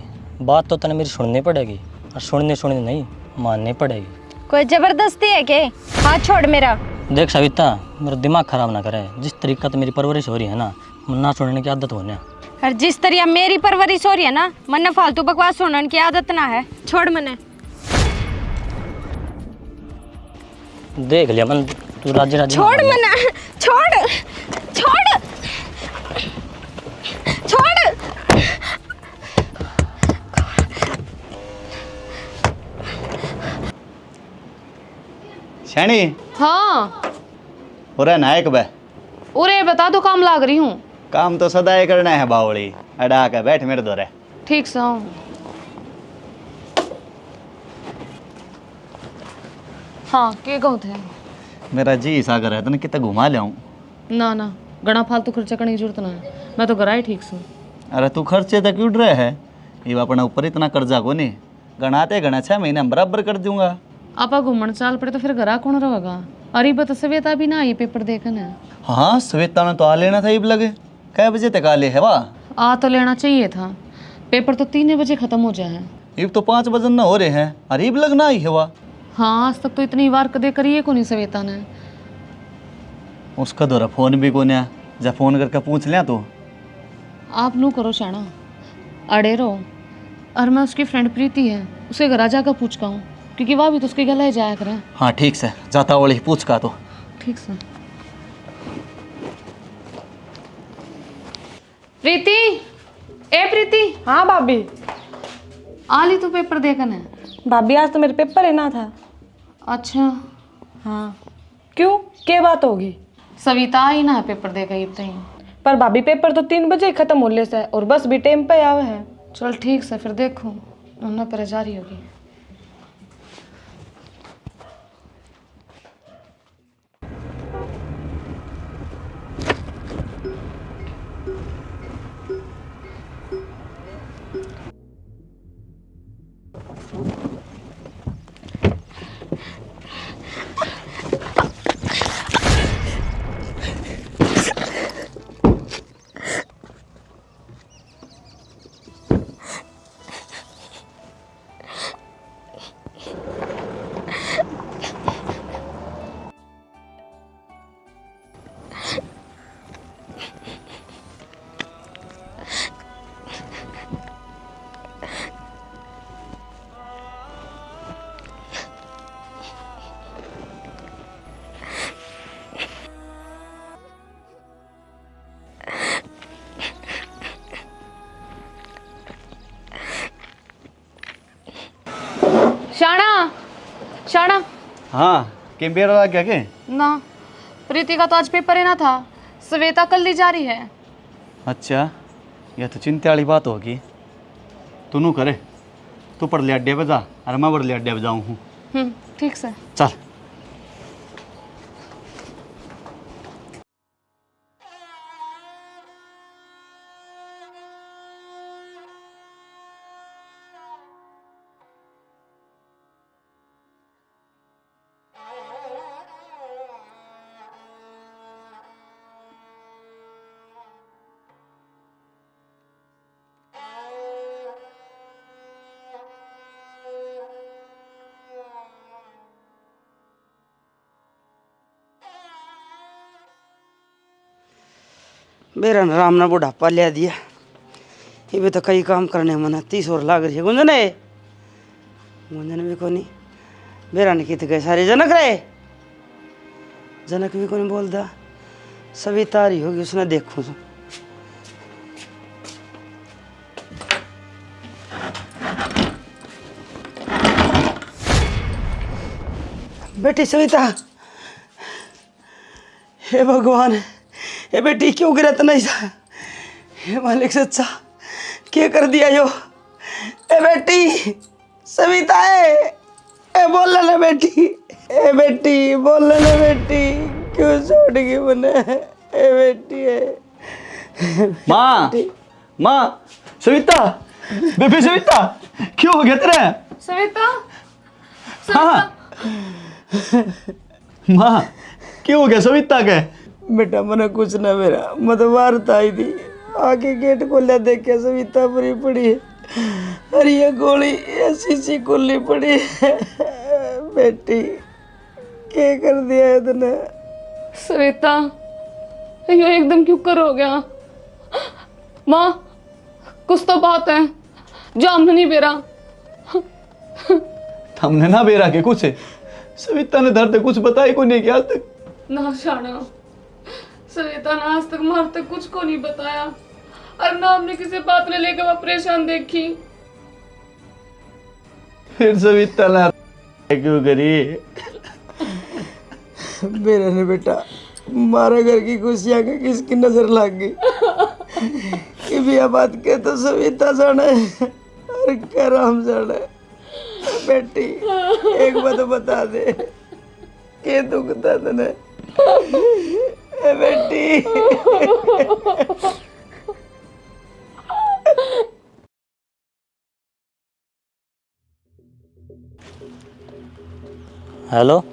बात तो तने मेरी सुननी पड़ेगी, और सुननी नहीं माननी पड़ेगी। कोई जबरदस्ती है के? हाथ छोड़ मेरा। देख सविता, मेरा दिमाग खराब ना करे। जिस तरीका तो मेरी परवरिश हो रही है ना, ना सुनने की आदत होने। और जिस तरह मेरी परवरिश हो रही है ना, मन्ने फालतू बकवास सुनने की आदत ना है। छोड़ मन्ने। देख लिया मन, तू राजी राजी छोड़ मन्ने, छोड़ छोड़ छोड़। शैनी हाँ हो रहा नायक बे उरे बता दो, काम लाग रही हूँ। काम तो सदा ही करना है बावड़ी, अड़ा के बैठ मेरे दौरे। ठीक से हूँ। हाँ के कहूँ थे? मेरा जी सागर है तने कितना घुमा ले आऊं। ना ना घना फालतू खर्चा करने की जरूरत ना है, मैं तो घरा ही ठीक से। अरे तू खर्चे तक क्यों रहे है, ये अपना ऊपर इतना कर्जा को नहीं गणाते गणा 6 महीने में बराबर कर दूंगा। आपा घूमन चाल पड़े तो फिर घरा कौन रहेगा? अरे बता सवेता भी ना आई पेपर देखन है। हाँ श्वेता ने तो आ लेना था, इब लगे कै बजे तक आ ले है वाह। आ तो लेना चाहिए था, पेपर तो 3 बजे खत्म हो जाए। इब तो 5 बजे ना हो रहे हैं, अरे इब लगना ही है वाह। हाँ आज तक तो इतनी बार कदे करिए को नहीं सवेता ने। उसका दौरा फोन भी को नहीं, जा फोन करके पूछ लिया तो। आप नू करो शाना, अड़े रहो। और मैं उसकी फ्रेंड प्रीति है, उसे घर जाकर पूछ का हूँ, क्योंकि वह भी तो उसके गले जाया करें। हाँ ठीक से जाता वाली पूछ का तो। ठीक से। प्रीति, ए प्रीति। हाँ भाभी। आली तू पेपर देखन है? भाभी आज तो मेरे पेपर है ना था। अच्छा हाँ क्यों, क्या बात होगी? सविता आई ना पेपर देकर ही बताई। पर भाभी पेपर तो 3 बजे ही खत्म होने से और बस भी टाइम पे आवे है। चल ठीक से, फिर देखो उन्हें पर जारी होगी। शाना, शाना। हाँ किम बेर आ गया के? ना प्रीति का तो आज पेपर है ना था, श्वेता कल ली जा रही है। अच्छा यह तो चिंता वाली बात होगी। तू नू करे, तू पढ़ अड्डे पे जा और मैं बढ़ अड्डे पे जाऊँ हूँ। ठीक से चल। मेरा न राम ना बुढ़ापा लिया दिया, ये भी तो कई काम करने मना 30 और लाग रही है। गुंजन है, गुंजन भी को नहीं मेरा ने कित गए सारे जनक रहे, जनक भी को नहीं बोलता। सभी तारी होगी उसने देखो तो। बेटी सविता, हे भगवान, ये बेटी क्यों गिरत नहीं था? हे मालिक सच्चा, क्या कर दिया यो? ए बेटी सविता है, ए बोल ले बेटी, ए बेटी बोल ले बेटी, क्यों छोड़ गई मैंने? ए बेटी है। माँ, माँ, सविता, बेबी सविता, क्यों हो गया तेरे? सविता, हाँ, माँ, क्यों हो गया सविता के? बेटा मैंने कुछ ना, मेरा मैं तो बाहर आई थी, आके गेट खोला देखे सविता पूरी पड़ी है, अरे ये गोली ये शीशी खुली पड़ी है। बेटी क्या कर दिया है तूने? सविता यो एकदम क्यों कर हो गया? माँ कुछ तो बात है जो हमने नहीं बेरा। हमने ना बेरा के कुछ, सविता ने दर्द कुछ बताई को नहीं क्या आज तक? ना शाना, सविता ने आज तक मार तक कुछ को नहीं बताया और ना हमने किसी बात ने लेकर वह परेशान देखी। फिर सविता ने क्यों करी? मेरे ने बेटा मारा घर की खुशियाँ के किसकी नजर लग गई कि बिया बात के तो सविता जाने और क्या राम जाने। बेटी एक बात बता दे, के दुख दर्द ने बेटी। हेलो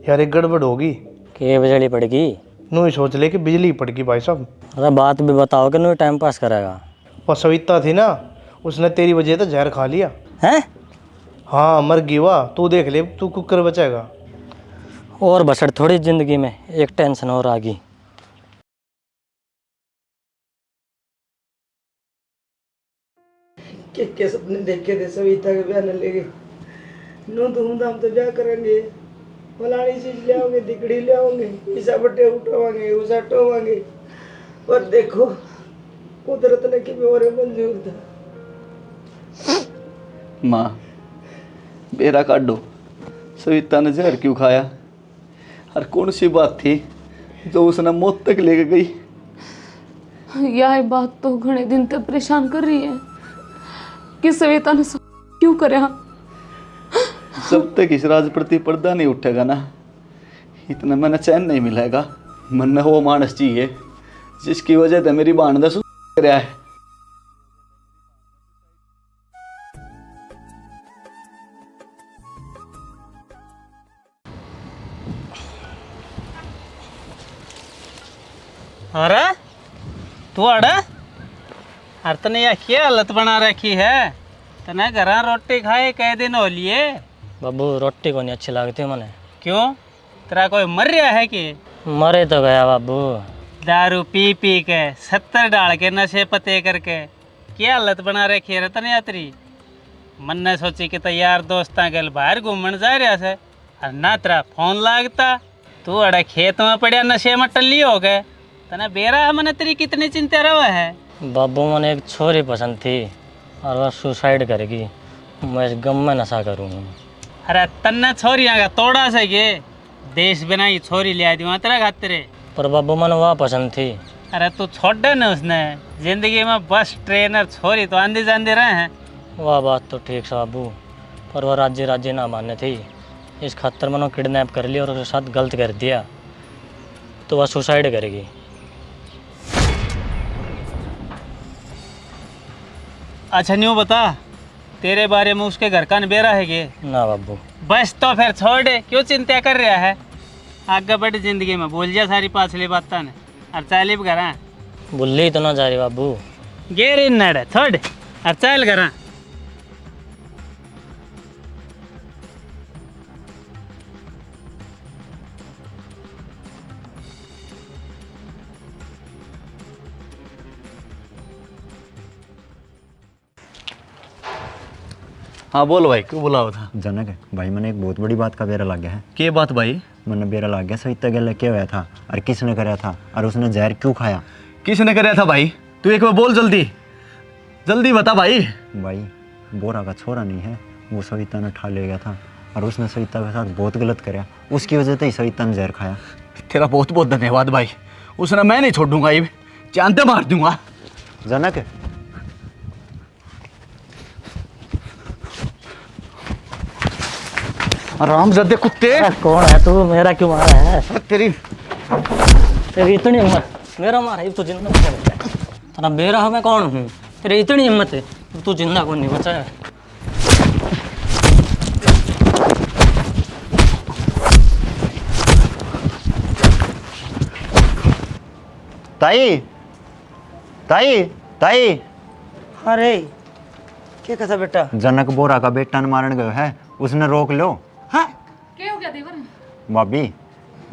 यार एक गड़बड़ होगी। के बिजली पड़गी? नू ही सोच ले कि बिजली पड़गी भाई साहब। अरे बात भी बताओ कि नू टाइम पास करेगा। और सविता थी ना, उसने तेरी वजह से जहर खा लिया। हैं? हाँ मर गई वाह। तू देख ले, तू कुकर बचाएगा। और बसड़ थोड़ी जिंदगी में एक टेंशन और आ गई। के सपने देखे थे सविता के ब्याह ले गए। नो धूमधाम तो ब्याह करेंगे, फलानी चीज ले आओगे, दिकड़ी ले आओगे, ईसा बटे उठवाएंगे, उसा टोवाएंगे। और देखो कुदरत ने कि और मंजूर था। माँ बेरा काटो, सविता ने जहर क्यों खाया? और कौन सी बात थी जो उसने मौत तक लेके गई? यह बात तो घने दिन तक परेशान कर रही है कि सविता ने क्यों करया। जब तक इस राज प्रति पर्दा नहीं उठेगा ना, इतना मैंने चैन नहीं मिलेगा। मन में वो मानस चाहिए जिसकी वजह से मेरी बहन ने रहा है। अरे तू अड़ा, अरे तने यह क्या हालत बना रखी है? तने घर रोटी खाए कई दिन हो लिए। बाबू रोटी को नहीं अच्छी लगती मने। क्यों, तेरा कोई मर रहा है कि? मरे तो गया बाबू। दारू पी पी के 70 डाल के नशे पते करके क्या हालत बना रखी है तने यात्री। मन ने सोची कि यार दोस्तां गल बाहर घूमन जा रहा से, और ना तेरा फोन लागता। तू अड़े खेत में पड़िया नशे में टल्ली हो गए। तने बेरा है मने तेरी कितनी चिंता रहा है। बाबू मैंने एक छोरी पसंद थी और वह सुसाइड करेगी। मैं इस गम में नशा करूँगा। अरे तन्ने छोरियाँ का तोड़ा से ये देश बनाई छोरी ले दी तेरा खातिर। पर बाबू मैंने वह पसंद थी। अरे तू छोड़ दे ना उसने। जिंदगी में बस ट्रेनर छोरी तो आंधी जांधी रहे हैं। वह बात तो ठीक है बाबू, पर वह राज्य राज्य ना मान्य थी। इस खातर मैंने किडनैप कर लिया और उसके साथ गलत कर दिया, तो वह सुसाइड करेगी। अच्छा न्यू बता, तेरे बारे में उसके घर का नबेरा है कि? ना बाबू। बस तो फिर छोड़ दे, क्यों चिंता कर रहा है? आगे बढ़ जिंदगी में, भूल जा सारी पाछली बातें ने और चल घर। बुल्ली तो ना जा रही बाबू। गेर इन नड़ छोड़ और चल घर। हाँ बोलो भाई, क्यों बुलाओ था? जनक भाई मैंने एक बहुत बड़ी बात का बेरा लग गया है। के बात भाई? मैंने बेरा लग गया सविता गले क्या हुआ था और किसने कराया था और उसने जहर क्यों खाया? किसने कराया था भाई? तू एक बार बोल, जल्दी जल्दी बता भाई। भाई बोरा का छोरा नहीं है, वो सविता ने ठा ले गया था और उसने सविता के साथ बहुत गलत कराया। उसकी वजह से ही सविता ने जहर खाया। तेरा बहुत बहुत धन्यवाद भाई। उसने मैं नहीं छोड़ूंगा, ये जानते मार दूंगा। जनक आराम जदे कुत्ते। कौन है तू? मेरा क्यों मारा है? तेरी तेरी इतनी हिम्मत, मेरा मारा है तू जिंदा नहीं बचा। तेरा बेरा मैं कौन हूँ? तेरी इतनी हिम्मत है तू जिंदा कौन नहीं बचा है? ताई ताई ताई। अरे क्या कथा बेटा? जनक बोरा का बेटा ने मारन गयो है, उसने रोक लो। हाँ क्या हो गया देवर? भाभी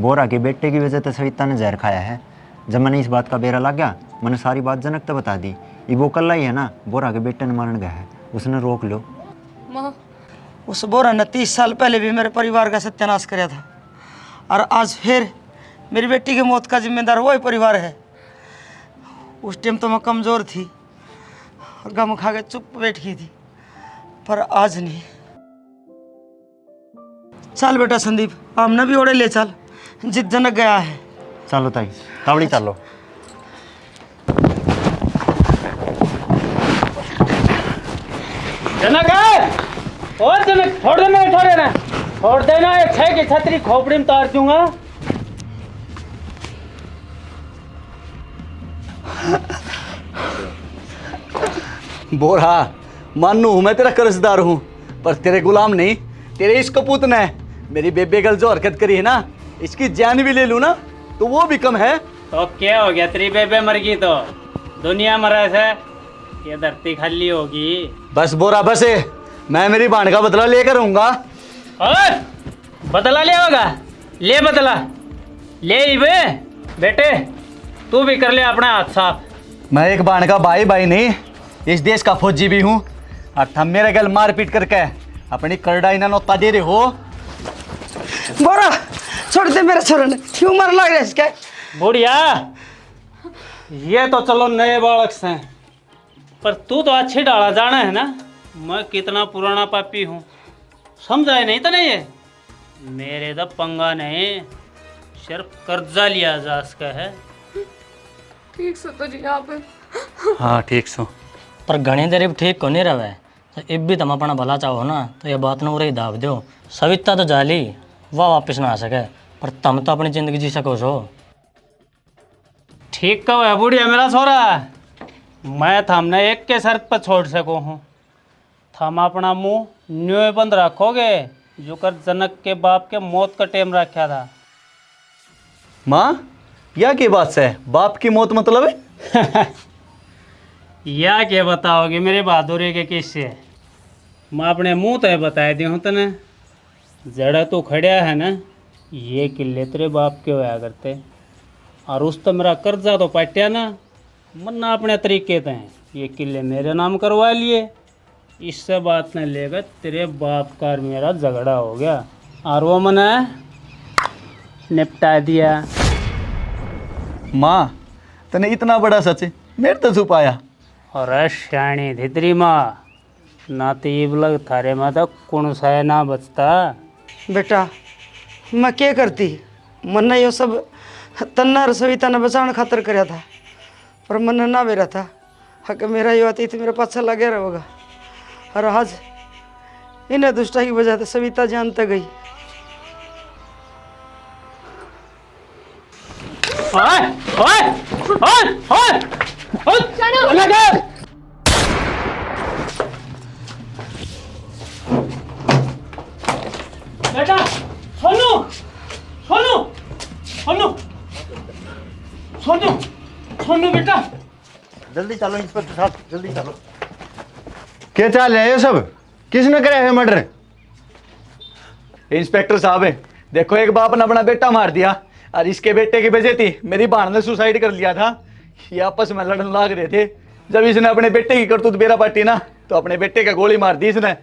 बोरा के बेटे की वजह से सविता ने जहर खाया है। जब मैंने इस बात का बेरा लग गया, मैंने सारी बात जनक तो बता दी। ये वो कल्ला ही है ना, बोरा के बेटे ने मारन गया है, उसने रोक लो। माँ उस बोरा ने 30 साल पहले भी मेरे परिवार का सत्यानाश कराया था, और आज फिर मेरी बेटी की मौत का जिम्मेदार वही परिवार है। उस टाइम तो मैं कमज़ोर थी और गम खा के चुप बैठ गई थी, पर आज नहीं। चल बेटा संदीप, आमना भी ओढ़े ले चल। जिद जनक गया है। चलो ताई तावड़ी चलो। जनक है और जनक छोड़ देना, छोड़ देना, एक छह की छतरी खोपड़ी में तार दूंगा। बोरा मानू हूँ मैं तेरा कर्जदार हूँ, पर तेरे गुलाम नहीं, तेरे इश्क पूतना है। मेरी बेबे गल जो हरकत करी है ना, इसकी जान भी ले लूँ ना तो वो भी कम है। तो क्या हो गया, तेरी बेबे मर गई तो दुनिया मरा से, ये धरती खाली होगी। बस बोरा बस है, मैं मेरी बाण का बदला लेकर आऊंगा। और बदला ले होगा, ले बदला ले ही बे। बेटे तू भी कर ले अपना हाथ साफ। मैं एक बाण का भाई नहीं, इस देश का फौजी भी हूँ, और तुम मेरे गल मारपीट करके अपनी करड़ाई ना नोता दे रहे हो। बोरा छोड़ दे मेरे छोरे ने, क्यों मर लग रहा है इसके? बुढ़िया ये तो चलो नए बालक से, पर तू तो अच्छी डाला जाना है ना, मैं कितना पुराना पापी हूँ, समझाए नहीं तो नहीं। ये मेरे तो पंगा नहीं, सिर्फ कर्जा लिया जा सका है। ठीक से तो जी आप। हाँ ठीक सो, पर घनी देर ठीक को नहीं रहे, तो इब भी तुम अपना भला चाहो ना तो ये बात न उरे दाब दो। सविता तो जाली वह वापस ना आ सके, पर तुम तो अपनी जिंदगी जी सको सो। ठीक कहो है बुढ़िया मेरा छोरा, मैं थमने एक के शर्त पर छोड़ सकूँ हूँ, थम अपना मुंह न्योय बंद रखोगे जो कर जनक के बाप के मौत का टेम रखा था। माँ या की बात से बाप की मौत मतलब है? या क्या बताओगे मेरे बहादुरी के किस्से, मैं अपने मुंह तो बताए दी हूँ तने। जड़ा तो खड़ा है ना, ये किले तेरे बाप के होया करते, और उस तो मेरा कर्जा तो पट्या ना, मन्ना अपने तरीके थे ये किले मेरे नाम करवा लिए। इससे बात न लेगा तेरे बाप का और मेरा झगड़ा हो गया, और वो मैंने निपटा दिया। माँ तने इतना बड़ा सच मेरे तो छुपाया। और शानी धित्री माँ ना तीब लग थारे में तो कौन सा ना बचता। बेटा मैं क्या करती, मन ने यो सब तन्ना और सविता ने बचाने खातर कराया था, पर मन ना बेरा था हक मेरा यो अतीत मेरे पाछा लगे रहेगा, और आज इन्हें दुष्टा की वजह से सविता जान तक गई। ओए ओए ओए ओए ओए लगे। बेटा सोनू सोनू सोनू सोनू सोनू बेटा जल्दी चलो इंस्पेक्टर साहब, जल्दी चलो। क्या चाल है ये सब, किसने कराया है मर्डर? इंस्पेक्टर साहब है, देखो एक बाप ने अपना बेटा मार दिया, और इसके बेटे की वजह थी मेरी बहन ने सुसाइड कर लिया था। ये आपस में लड़न लाग रहे थे, जब इसने अपने बेटे की करतूत बेरा पाटी ना, तो अपने बेटे का गोली मार दी इसने।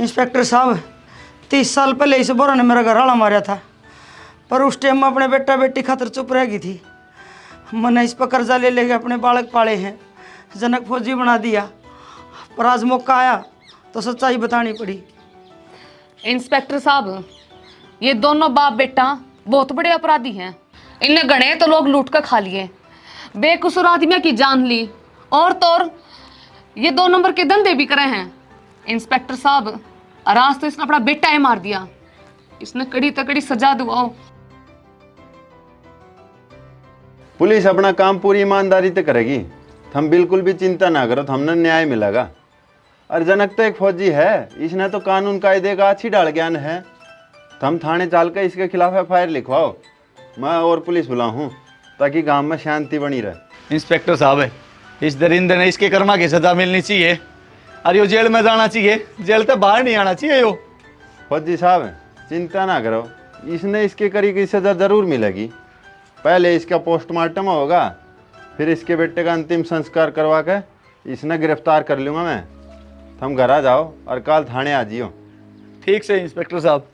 इंस्पेक्टर साहब 30 साल पहले इस बोरा ने मेरा घर वाला मारा था, पर उस टाइम में अपने बेटा बेटी खातर चुप रह गई थी। मैंने इस पर कर्जा ले लेके अपने बालक पाले हैं, जनक फौजी बना दिया, पर आज मौका आया तो सच्चाई बतानी पड़ी। इंस्पेक्टर साहब ये दोनों बाप बेटा बहुत बड़े अपराधी हैं, इनने गणे तो लोग लूट कर खा लिए, बेकसूर आदमियों की जान ली, और तो और ये 2 नंबर के धंधे भी करे हैं। इंस्पेक्टर साहब आज तो इसने अपना बेटा ही मार दिया, इसने कड़ी तकड़ी सजा दिवाओ। पुलिस अपना काम पूरी ईमानदारी से करेगी, हम बिल्कुल भी चिंता ना करो, हमने न्याय मिलेगा। और जनक तो एक फौजी है, इसने तो कानून कायदे का अच्छी डाल ज्ञान है, हम थाने चाल कर इसके खिलाफ FIR लिखवाओ, मैं और पुलिस बुलाऊं ताकि गांव में शांति बनी रहे। इंस्पेक्टर साहब है, इस दरिंदे ने इसके कर्मा की सजा मिलनी चाहिए, और यो जेल में जाना चाहिए, जेल से बाहर नहीं आना चाहिए। यो फौजी साहब चिंता ना करो, इसने इसके करी की सजा जरूर मिलेगी। पहले इसका पोस्टमार्टम होगा, फिर इसके बेटे का अंतिम संस्कार करवा के इसने गिरफ्तार कर लूँगा मैं। तुम घर आ जाओ और कल थाने आ जियो। ठीक से इंस्पेक्टर साहब।